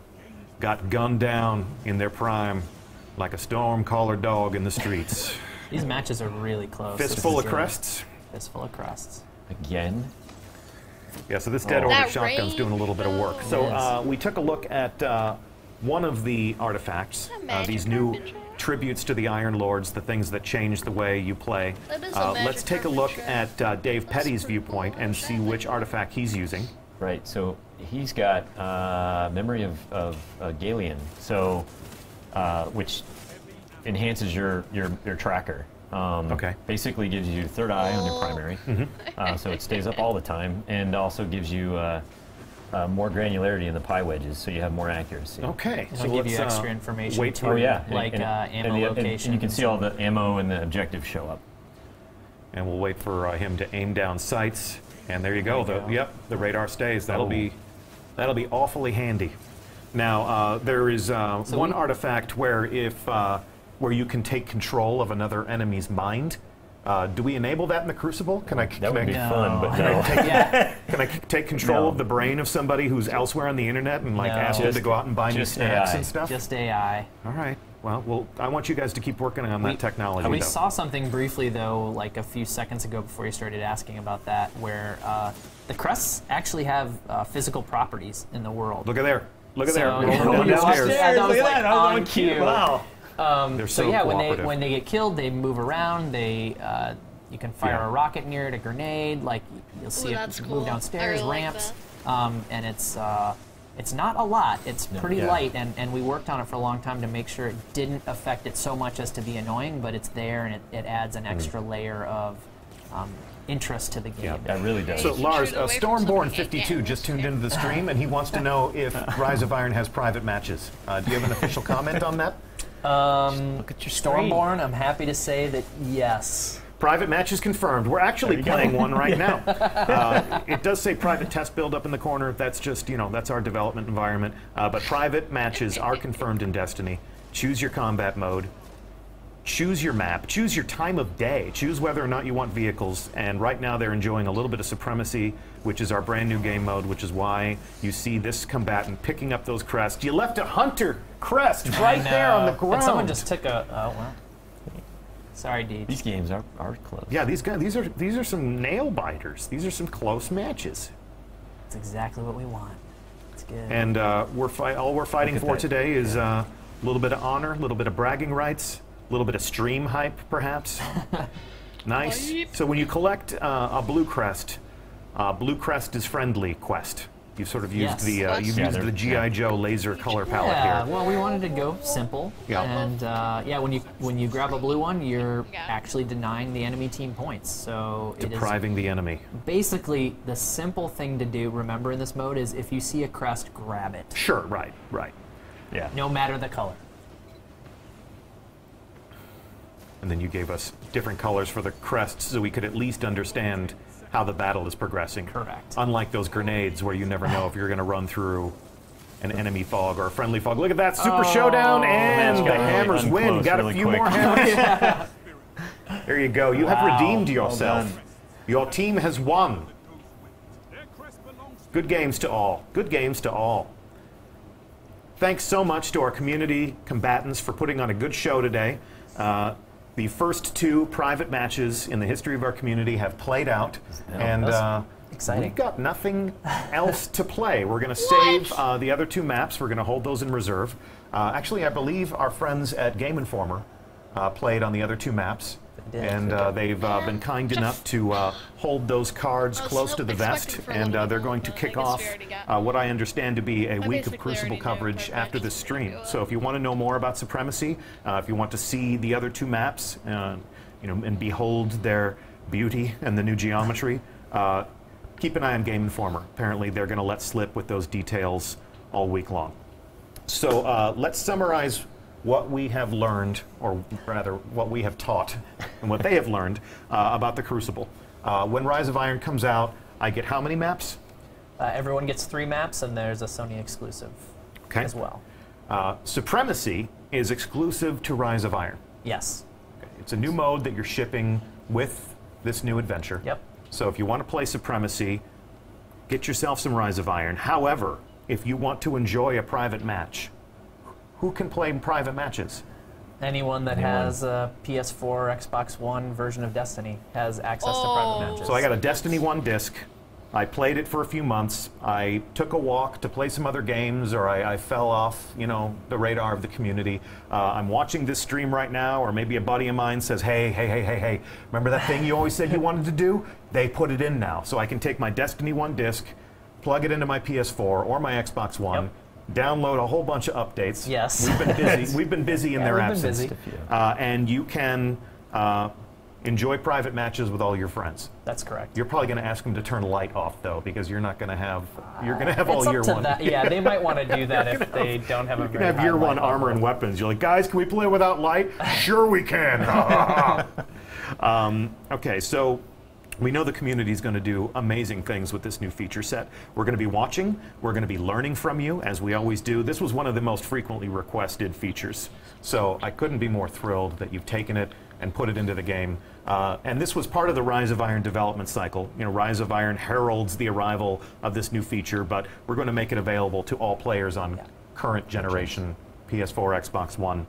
Speaker 6: gunned down in their prime like a Stormcaller dog in the streets.
Speaker 7: These matches are really close.
Speaker 6: Fistful of crests.
Speaker 7: Fistful of crests.
Speaker 8: Again?
Speaker 6: Yeah, so this dead
Speaker 8: Oh.
Speaker 6: orbit
Speaker 1: That
Speaker 6: shotgun's doing a little bit of work. So
Speaker 7: Yes.
Speaker 6: we took a look at one of the artifacts,
Speaker 1: magic
Speaker 6: these new
Speaker 1: carpet shop?
Speaker 6: tributes to the Iron Lords, the things that change the way you play.
Speaker 1: That is a magic
Speaker 6: Let's take a
Speaker 1: carpet
Speaker 6: look
Speaker 1: shop.
Speaker 6: at Dave
Speaker 1: That's
Speaker 6: Petty's
Speaker 1: pretty
Speaker 6: viewpoint
Speaker 1: cool.
Speaker 6: and see which artifact he's using.
Speaker 8: Right, so he's got memory of Galeon, so which enhances your tracker.
Speaker 6: Okay.
Speaker 8: Basically gives you third eye on your primary, so it stays up all the time, and also gives you more granularity in the pie wedges, so you have more accuracy.
Speaker 6: Okay,
Speaker 7: It'll give you extra information
Speaker 6: wait
Speaker 7: too.
Speaker 6: for
Speaker 8: Oh yeah,
Speaker 7: Like ammo
Speaker 8: and
Speaker 7: location.
Speaker 8: you can see all the ammo and the objectives show up.
Speaker 6: And we'll wait for him to aim down sights. And there you go. The radar stays. That'll be awfully handy. Now there is one artifact where where you can take control of another enemy's mind. Do we enable that in the Crucible? Can I?
Speaker 8: That would be fun, but
Speaker 7: No.
Speaker 8: no.
Speaker 6: Can I take control
Speaker 8: No.
Speaker 6: of the brain of somebody who's elsewhere on the internet and like
Speaker 7: No.
Speaker 6: ask them to
Speaker 8: Just-
Speaker 6: go out and buy me
Speaker 8: just
Speaker 6: snacks
Speaker 8: AI.
Speaker 6: and stuff?
Speaker 7: Just AI.
Speaker 6: All right. Well, I want you guys to keep working on that technology.
Speaker 7: We
Speaker 6: though.
Speaker 7: saw something briefly though, like a few seconds ago before you started asking about that, where the crests actually have physical properties in the world.
Speaker 6: Look at there. Look at
Speaker 7: So-
Speaker 6: there.
Speaker 7: Oh,
Speaker 6: Rolling down
Speaker 7: you
Speaker 6: the
Speaker 7: watched
Speaker 6: stairs.
Speaker 7: it? That was
Speaker 8: Look at
Speaker 7: like
Speaker 8: that. That was
Speaker 7: on
Speaker 8: on cue.
Speaker 7: cue.
Speaker 8: Wow.
Speaker 6: They're
Speaker 7: So
Speaker 6: so
Speaker 7: yeah,
Speaker 6: cooperative.
Speaker 7: when they get killed, they move around. They you can fire
Speaker 6: Yeah.
Speaker 7: a rocket near it, a grenade. Like you'll see
Speaker 1: that's
Speaker 7: it
Speaker 1: cool.
Speaker 7: move
Speaker 1: I
Speaker 7: downstairs,
Speaker 1: really like
Speaker 7: ramps, and it's not a lot. It's pretty
Speaker 8: Yeah.
Speaker 7: light, and we worked on it for a long time to make sure it didn't affect it so much as to be annoying. But it's there, and it adds an extra layer of interest to the game.
Speaker 8: Yeah, it really does.
Speaker 6: So
Speaker 1: You
Speaker 6: Lars,
Speaker 1: shoot away from
Speaker 6: Stormborn
Speaker 1: something,
Speaker 6: 52
Speaker 1: yeah.
Speaker 6: just tuned into the stream, and he wants to know if Rise of Iron has private matches. Do you have an official comment on that?
Speaker 8: Look at your screen.
Speaker 7: Stormborn, I'm happy to say that yes.
Speaker 6: Private matches confirmed. We're actually
Speaker 8: There you
Speaker 6: playing
Speaker 8: go.
Speaker 6: one right now. It does say private test build up in the corner. That's just, that's our development environment. But private matches are confirmed in Destiny. Choose your combat mode. Choose your map. Choose your time of day. Choose whether or not you want vehicles. And right now they're enjoying a little bit of Supremacy, which is our brand new game mode, which is why you see this combatant picking up those crests. You left a Hunter crest right there on the ground.
Speaker 7: And someone just took a. Oh well. Sorry, Deej.
Speaker 8: These games are close.
Speaker 6: Yeah, these guys. These are some nail biters. These are some close matches.
Speaker 7: That's exactly what we want. It's good.
Speaker 6: And all we're fighting
Speaker 8: Look at
Speaker 6: for
Speaker 8: that.
Speaker 6: today is a little bit of honor, a little bit of bragging rights, a little bit of stream hype, perhaps. Nice.
Speaker 1: Hype.
Speaker 6: So when you collect a blue crest is friendly quest. You sort of used
Speaker 7: Yes.
Speaker 6: the you've
Speaker 8: Yeah,
Speaker 6: used
Speaker 8: they're-
Speaker 6: the GI Joe laser color palette
Speaker 7: yeah,
Speaker 6: here.
Speaker 7: well, we wanted to go simple.
Speaker 6: Yeah.
Speaker 7: And yeah, when you grab a blue one, you're
Speaker 1: Yeah.
Speaker 7: actually denying the enemy team points. So it is
Speaker 6: Depriving the enemy.
Speaker 7: basically the simple thing to do. Remember in this mode is if you see a crest, grab it,
Speaker 6: Sure, right.
Speaker 8: Yeah.
Speaker 7: no matter the color.
Speaker 6: And then you gave us different colors for the crests so we could at least understand how the battle is progressing.
Speaker 7: Correct.
Speaker 6: Unlike those grenades where you never know if you're going to run through an enemy fog or a friendly fog. Look at that super showdown, and
Speaker 8: match
Speaker 6: the
Speaker 8: got really
Speaker 6: hammers win.
Speaker 8: unclose
Speaker 6: Got a
Speaker 8: really
Speaker 6: few
Speaker 8: quick.
Speaker 6: more hammers. There you go. You have
Speaker 7: Wow.
Speaker 6: redeemed
Speaker 8: Well
Speaker 6: yourself.
Speaker 8: done.
Speaker 6: Your team has won.
Speaker 3: Their crest belongs to
Speaker 6: Good games to all. Good games to all. Thanks so much to our community combatants for putting on a good show today. The first two private matches in the history of our community have played out, and
Speaker 7: exciting.
Speaker 6: we've got nothing else to play. We're going to save the other two maps. We're going to hold those in reserve. Actually, I believe our friends at Game Informer played on the other two maps. and they've been kind enough to hold those cards close to the vest, and they're going to kick off what I understand to be a week of Crucible coverage after this stream. So if you want to know more about Supremacy, if you want to see the other 2 maps, you know, and behold their beauty and the new geometry, keep an eye on Game Informer. Apparently they're going to let slip with those details all week long. So let's summarize what we have learned, or rather what we have taught, and what they have learned about the Crucible. When Rise of Iron comes out, I get how many maps?
Speaker 7: Everyone gets 3 maps, and there's a Sony exclusive as well.
Speaker 6: Supremacy is exclusive to Rise of Iron.
Speaker 7: Yes.
Speaker 6: Okay. It's a new mode that you're shipping with this new adventure.
Speaker 7: Yep.
Speaker 6: So if you want to play Supremacy, get yourself some Rise of Iron. However, if you want to enjoy a private match, who can play private matches?
Speaker 7: Anyone that has a PS4, Xbox One version of Destiny has access to private matches.
Speaker 6: So I got a Destiny 1 disc. I played it for a few months. I took a walk to play some other games, or I fell off, you know, the radar of the community. I'm watching this stream right now, or maybe a buddy of mine says, hey, remember that thing you always said you wanted to do? They put it in now. So I can take my Destiny 1 disc, plug it into my PS4 or my Xbox One, download a whole bunch of updates.
Speaker 7: Yes.
Speaker 6: We've been busy. We've been busy in their absence.
Speaker 7: Been busy.
Speaker 6: And you can enjoy private matches with all your friends.
Speaker 7: That's correct.
Speaker 6: You're probably going to ask them to turn light off, though, because you're not going to have. You're going to have all
Speaker 7: it's
Speaker 6: year
Speaker 7: up to
Speaker 6: one.
Speaker 7: That. Yeah, they might want to do that if they don't have a very
Speaker 6: have
Speaker 7: high
Speaker 6: year one
Speaker 7: light
Speaker 6: armor and weapons. You're like, guys, can we play without light? Sure, we can. Okay, so. We know the community is going to do amazing things with this new feature set. We're going to be watching. We're going to be learning from you, as we always do. This was one of the most frequently requested features. So I couldn't be more thrilled that you've taken it and put it into the game. And this was part of the Rise of Iron development cycle. You know, Rise of Iron heralds the arrival of this new feature, but we're going to make it available to all players on current generation PS4, Xbox One.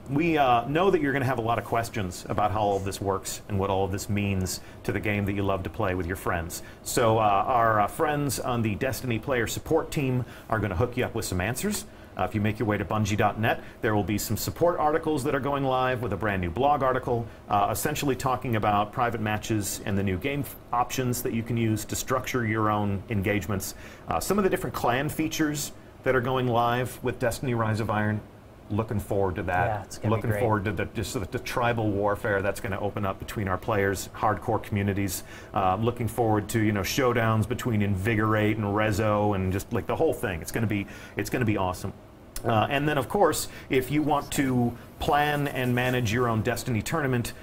Speaker 6: We know that you're going to have a lot of questions about how all of this works and what all of this means to the game that you love to play with your friends. So our friends on the Destiny player support team are going to hook you up with some answers. If you make your way to Bungie.net, there will be some support articles that are going live with a brand new blog article, essentially talking about private matches and the new game options that you can use to structure your own engagements. Some of the different clan features that are going live with Destiny Rise of Iron. Looking forward to that.
Speaker 7: Yeah, it's gonna be great.
Speaker 6: Forward to the tribal warfare that's going to open up between our players, hardcore communities. Looking forward to, you know, showdowns between Invigorate and Rezo and just like the whole thing. It's going to be awesome. And then, of course, if you want to plan and manage your own Destiny tournament,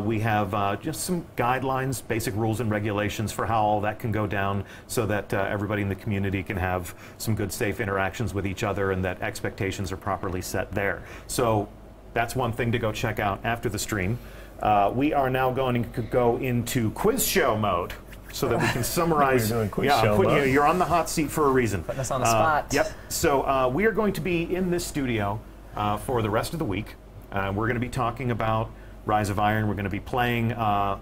Speaker 6: we have just some guidelines, basic rules and regulations for how all that can go down so that everybody in the community can have some good, safe interactions with each other and that expectations are properly set there. So that's one thing to go check out after the stream. We are now going to go into quiz show mode, so that we can summarize. You're on the hot seat for a reason.
Speaker 7: Putting us on the spot.
Speaker 6: Yep. So we are going to be in this studio for the rest of the week. We're going to be talking about Rise of Iron. We're going to be playing the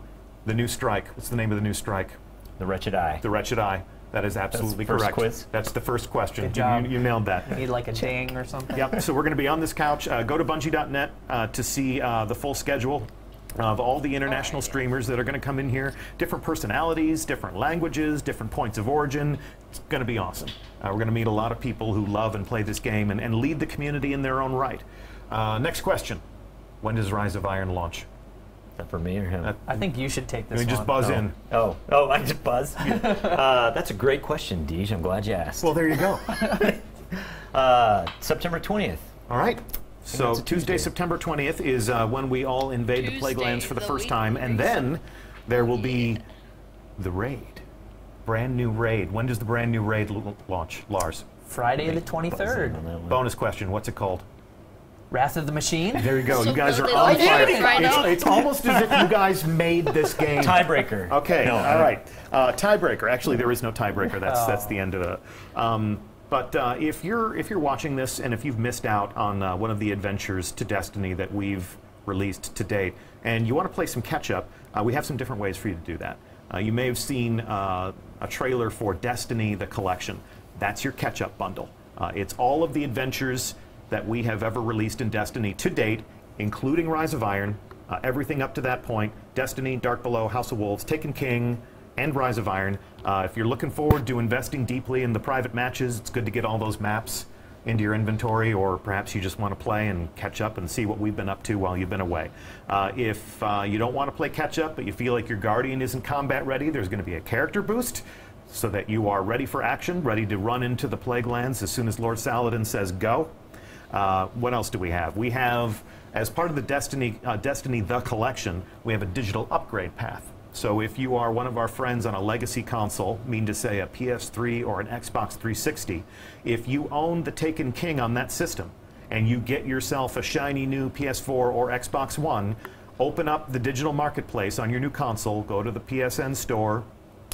Speaker 6: new strike. What's the name of the new strike?
Speaker 8: The Wretched Eye.
Speaker 6: The Wretched Eye. That is absolutely correct.
Speaker 8: Quiz?
Speaker 6: That's the first question.
Speaker 7: Good job.
Speaker 6: You nailed that.
Speaker 7: You need like a ding or something?
Speaker 6: Yep. So we're going to be on this couch. Go to Bungie.net to see the full schedule of all the international streamers that are going to come in here. Different personalities, different languages, different points of origin. It's going to be awesome. We're going to meet a lot of people who love and play this game and lead the community in their own right. Next question. When does Rise of Iron launch?
Speaker 8: Is that for me or him?
Speaker 7: I think you should take this one.
Speaker 6: Just buzz in.
Speaker 8: Oh, I just buzz? That's a great question, Deej. I'm glad you asked.
Speaker 6: Well, there you go.
Speaker 8: September 20th.
Speaker 6: All right. So Tuesday, September 20th is when we all invade the Plaguelands for the first time, and then there will be the raid, brand new raid. When does the brand new raid launch, Lars?
Speaker 7: Friday the 23rd.
Speaker 6: Bonus question: what's it called?
Speaker 7: Wrath of the Machine.
Speaker 6: There you go.
Speaker 1: So
Speaker 6: you guys are
Speaker 1: they
Speaker 6: on
Speaker 1: like
Speaker 6: fire.
Speaker 1: it right now.
Speaker 6: It's almost as if you guys made this game.
Speaker 8: Tiebreaker.
Speaker 6: Okay.
Speaker 8: No,
Speaker 6: all right. Tiebreaker. Actually, there is no tiebreaker. That's the end of it. But if you're watching this and if you've missed out on one of the adventures to Destiny that we've released to date, and you want to play some catch-up, we have some different ways for you to do that. You may have seen a trailer for Destiny: The Collection. That's your catch-up bundle. It's all of the adventures that we have ever released in Destiny to date, including Rise of Iron, everything up to that point, Destiny, Dark Below, House of Wolves, Taken King, and Rise of Iron. If you're looking forward to investing deeply in the private matches, it's good to get all those maps into your inventory, or perhaps you just want to play and catch up and see what we've been up to while you've been away. If you don't want to play catch up, but you feel like your Guardian isn't combat ready, there's going to be a character boost so that you are ready for action, ready to run into the Plague Lands as soon as Lord Saladin says go. What else do we have? We have, as part of the Destiny The Collection, we have a digital upgrade path. So if you are one of our friends on a legacy console, mean to say a PS3 or an Xbox 360, if you own the Taken King on that system and you get yourself a shiny new PS4 or Xbox One, open up the digital marketplace on your new console, go to the PSN store,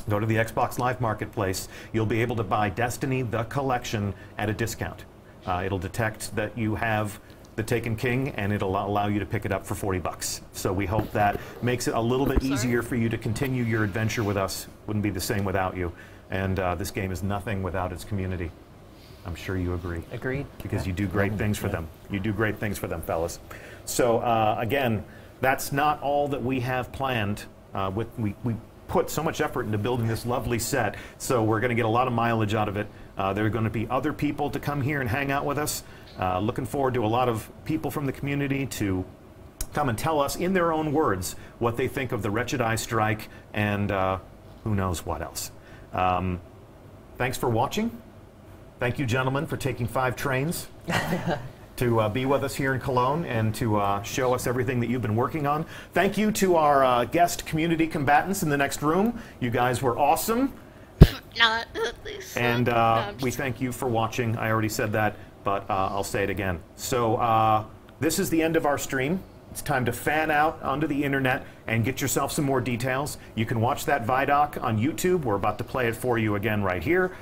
Speaker 6: go to the Xbox Live Marketplace, you'll be able to buy Destiny The Collection at a discount. It'll detect that you have the Taken King, and it'll allow you to pick it up for $40. So we hope that makes it a little bit easier for you to continue your adventure with us. Wouldn't be the same without you. And this game is nothing without its community. I'm sure you agree.
Speaker 7: Agreed.
Speaker 6: Because you do great things for them. You do great things for them, fellas. So again, that's not all that we have planned. We put so much effort into building this lovely set, so we're going to get a lot of mileage out of it. There are going to be other people to come here and hang out with us. Looking forward to a lot of people from the community to come and tell us in their own words what they think of the Wretched Eye Strike and who knows what else. Thanks for watching. Thank you, gentlemen, for taking 5 trains to be with us here in Cologne and to show us everything that you've been working on. Thank you to our guest community combatants in the next room. You guys were awesome. And we thank you for watching. I already said that, but I'll say it again. So this is the end of our stream. It's time to fan out onto the internet and get yourself some more details. You can watch that Vidoc on YouTube. We're about to play it for you again right here.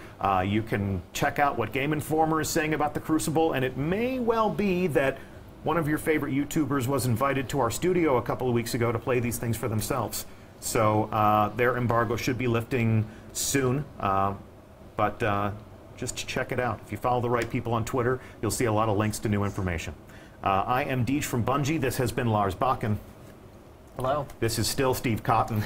Speaker 6: You can check out what Game Informer is saying about the Crucible, and it may well be that one of your favorite YouTubers was invited to our studio a couple of weeks ago to play these things for themselves. So their embargo should be lifting soon, but just check it out. If you follow the right people on Twitter, you'll see a lot of links to new information. I am Deej from Bungie. This has been Lars Bakken.
Speaker 7: Hello.
Speaker 6: This is still Steve Cotton.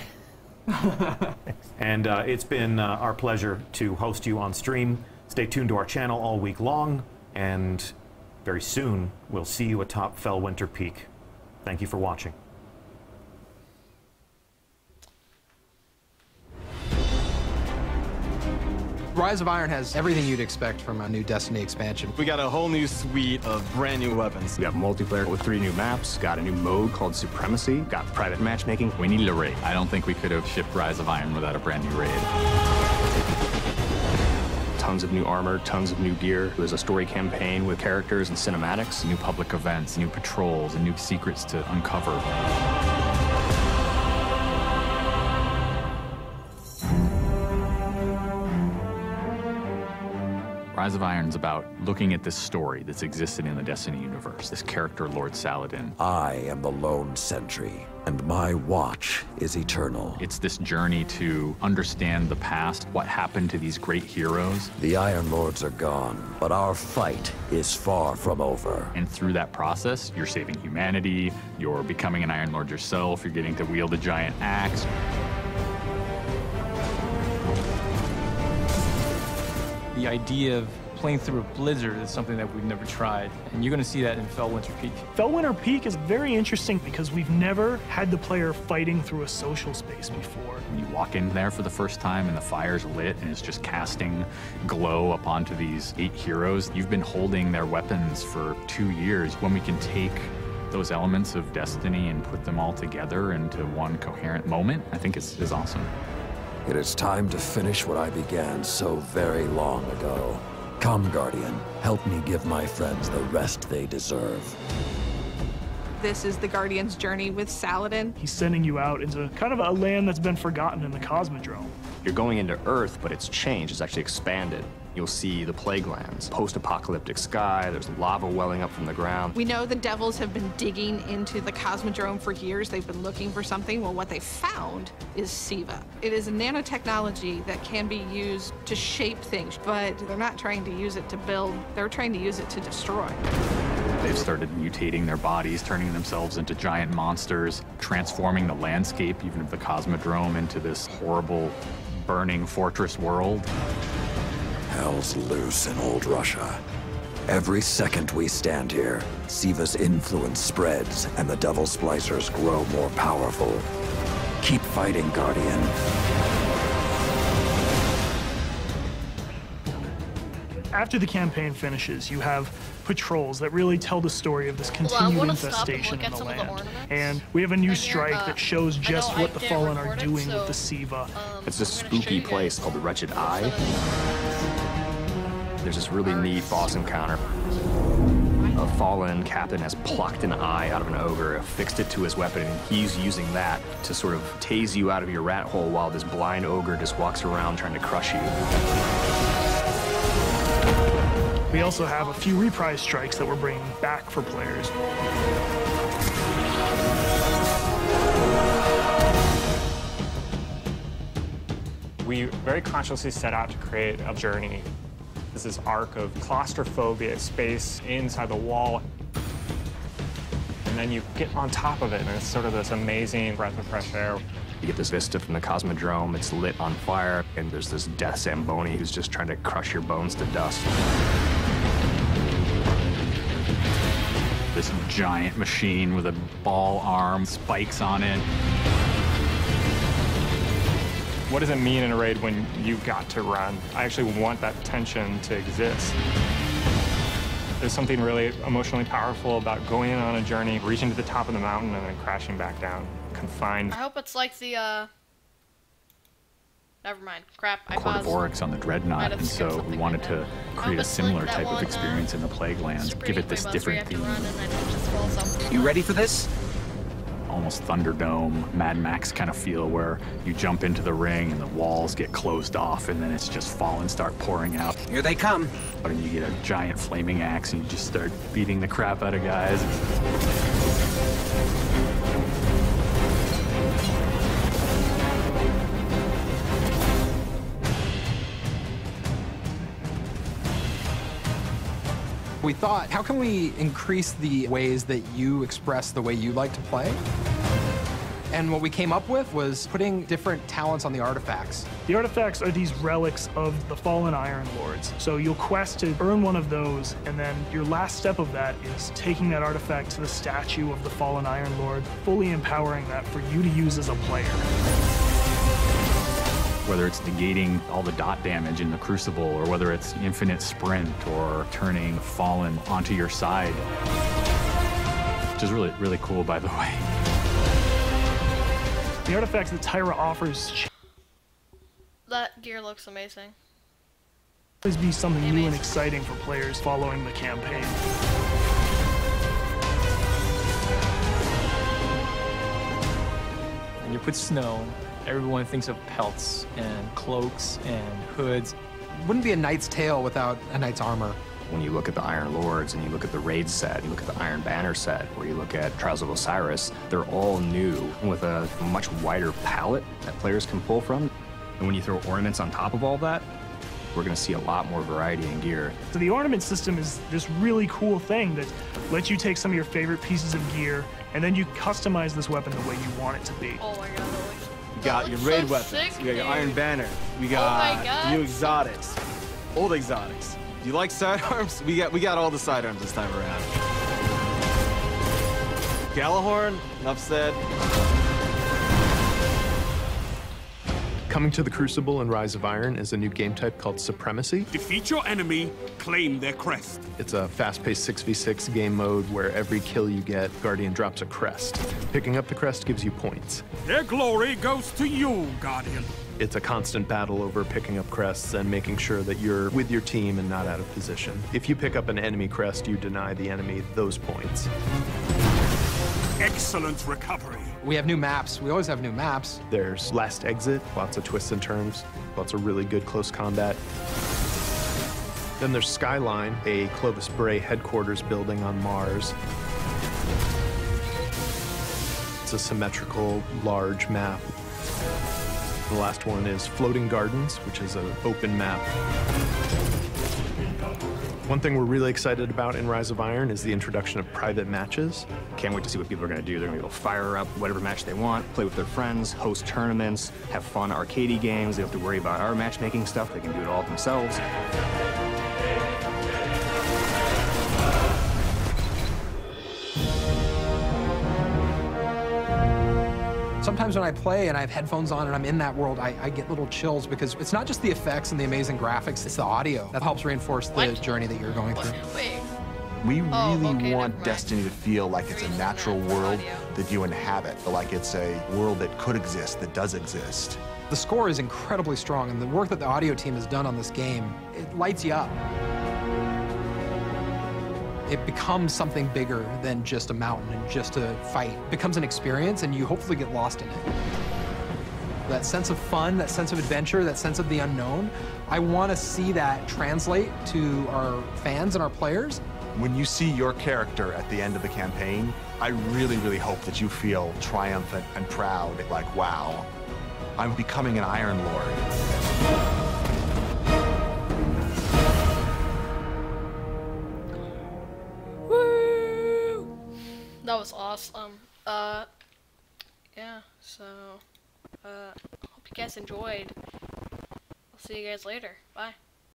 Speaker 6: And it's been our pleasure to host you on stream. Stay tuned to our channel all week long, and very soon we'll see you atop Fellwinter Peak. Thank you for watching.
Speaker 4: Rise of Iron has everything you'd expect from a new Destiny expansion.
Speaker 9: We got a whole new suite of brand new weapons.
Speaker 10: We got multiplayer with 3 new maps, got a new mode called Supremacy, got private matchmaking.
Speaker 11: We needed a raid. I don't think we could have shipped Rise of Iron without a brand new raid.
Speaker 10: Tons of new armor, tons of new gear. There's a story campaign with characters and cinematics.
Speaker 11: New public events, new patrols, and new secrets to uncover. Rise of Iron's about looking at this story that's existed in the Destiny universe, this character, Lord Saladin.
Speaker 12: I am the lone sentry, and my watch is eternal.
Speaker 11: It's this journey to understand the past, what happened to these great heroes.
Speaker 12: The Iron Lords are gone, but our fight is far from over.
Speaker 11: And through that process, you're saving humanity, you're becoming an Iron Lord yourself, you're getting to wield a giant axe.
Speaker 13: The idea of playing through a blizzard is something that we've never tried, and you're going to see that in Fellwinter Peak.
Speaker 14: Fellwinter Peak is very interesting because we've never had the player fighting through a social space before.
Speaker 11: You walk in there for the first time and the fire's lit and it's just casting glow up onto these 8 heroes. You've been holding their weapons for 2 years. When we can take those elements of Destiny and put them all together into one coherent moment, I think is awesome.
Speaker 12: It is time to finish what I began so very long ago. Come, Guardian, help me give my friends the rest they deserve.
Speaker 15: This is the Guardian's journey with Saladin.
Speaker 14: He's sending you out into kind of a land that's been forgotten in the Cosmodrome.
Speaker 10: You're going into Earth, but it's changed. It's actually expanded. You'll see the Plague Lands, post-apocalyptic sky, there's lava welling up from the ground.
Speaker 15: We know the Devils have been digging into the Cosmodrome for years. They've been looking for something. Well, what they found is SIVA. It is a nanotechnology that can be used to shape things, but they're not trying to use it to build, they're trying to use it to destroy.
Speaker 11: They've started mutating their bodies, turning themselves into giant monsters, transforming the landscape, even of the Cosmodrome, into this horrible, burning fortress world.
Speaker 12: Hell's loose in old Russia. Every second we stand here, Siva's influence spreads and the Devil Splicers grow more powerful. Keep fighting, Guardian.
Speaker 14: After the campaign finishes, you have patrols that really tell the story of this continued infestation in the land. And we have a new strike that shows just what the Fallen are doing with the Siva.
Speaker 10: It's this spooky place called the Wretched Eye. There's this really neat boss encounter. A fallen captain has plucked an eye out of an ogre, affixed it to his weapon, and he's using that to sort of tase you out of your rat hole while this blind ogre just walks around trying to crush you.
Speaker 14: We also have a few reprise strikes that we're bringing back for players.
Speaker 16: We very consciously set out to create a journey. This is arc of claustrophobia, space inside the wall. And then you get on top of it, and it's sort of this amazing breath of fresh air.
Speaker 10: You get this vista from the Cosmodrome, it's lit on fire, and there's this death Zamboni who's just trying to crush your bones to dust.
Speaker 11: This giant machine with a ball arm, spikes on it.
Speaker 16: What does it mean in a raid when you got to run? I actually want that tension to exist. There's something really emotionally powerful about going on a journey, reaching to the top of the mountain, and then crashing back down, confined.
Speaker 1: I hope it's like the, never mind. Crap, I
Speaker 11: Court of
Speaker 1: paused.
Speaker 11: Oryx on the Dreadnought, and so we wanted to create a similar type of experience in the Plague Lands, give it this different theme.
Speaker 17: You ready for this?
Speaker 11: Almost Thunderdome, Mad Max kind of feel, where you jump into the ring and the walls get closed off, and then it's just Fallen start pouring out.
Speaker 17: Here they come.
Speaker 11: And you get a giant flaming axe and you just start beating the crap out of guys.
Speaker 4: We thought, how can we increase the ways that you express the way you like to play? And what we came up with was putting different talents on the artifacts.
Speaker 14: The artifacts are these relics of the fallen Iron Lords. So you'll quest to earn one of those, and then your last step of that is taking that artifact to the statue of the fallen Iron Lord, fully empowering that for you to use as a player.
Speaker 11: Whether it's negating all the dot damage in the Crucible, or whether it's infinite sprint, or turning Fallen onto your side. Which is really, really cool, by the way.
Speaker 14: The artifacts that Tyra offers
Speaker 1: That gear looks amazing.
Speaker 14: always be something new and exciting for players following the campaign.
Speaker 13: When you put snow, everyone thinks of pelts and cloaks and hoods.
Speaker 4: Wouldn't be a knight's tale without a knight's armor.
Speaker 10: When you look at the Iron Lords and you look at the Raid set, you look at the Iron Banner set, or you look at Trials of Osiris, they're all new with a much wider palette that players can pull from. And when you throw ornaments on top of all that, we're going to see a lot more variety in gear.
Speaker 14: So the ornament system is this really cool thing that lets you take some of your favorite pieces of gear and then you customize this weapon the way you want it to be.
Speaker 1: Oh my god,
Speaker 9: You got your raid weapons, you got your Iron Banner, we got new exotics, old exotics. Do you like sidearms? We got all the sidearms this time around. Galahorn, enough said.
Speaker 2: Coming to the Crucible and Rise of Iron is a new game type called Supremacy.
Speaker 3: Defeat your enemy, claim their crest.
Speaker 2: It's a fast-paced 6v6 game mode where every kill you get, Guardian drops a crest. Picking up the crest gives you points.
Speaker 3: Their glory goes to you, Guardian.
Speaker 2: It's a constant battle over picking up crests and making sure that you're with your team and not out of position. If you pick up an enemy crest, you deny the enemy those points.
Speaker 3: Excellent recovery.
Speaker 4: We have new maps. We always have new maps.
Speaker 2: There's Last Exit, lots of twists and turns, lots of really good close combat. Then there's Skyline, a Clovis Bray headquarters building on Mars. It's a symmetrical, large map. The last one is Floating Gardens, which is an open map. One thing we're really excited about in Rise of Iron is the introduction of private matches.
Speaker 18: Can't wait to see what people are going to do. They're going to be able to fire up whatever match they want, play with their friends, host tournaments, have fun arcadey games. They don't have to worry about our matchmaking stuff. They can do it all themselves.
Speaker 4: Sometimes when I play and I have headphones on and I'm in that world, I get little chills because it's not just the effects and the amazing graphics, it's the audio that helps reinforce the journey that you're going through.
Speaker 1: Wait.
Speaker 5: We really want Destiny to feel like it's a natural world that you inhabit, like it's a world that could exist, that does exist.
Speaker 4: The score is incredibly strong, and the work that the audio team has done on this game, it lights you up. It becomes something bigger than just a mountain and just a fight. It becomes an experience, and you hopefully get lost in it. That sense of fun, that sense of adventure, that sense of the unknown, I want to see that translate to our fans and our players.
Speaker 5: When you see your character at the end of the campaign, I really, really hope that you feel triumphant and proud, like, wow, I'm becoming an Iron Lord.
Speaker 1: That was awesome. Yeah, so, hope you guys enjoyed. I'll see you guys later. Bye.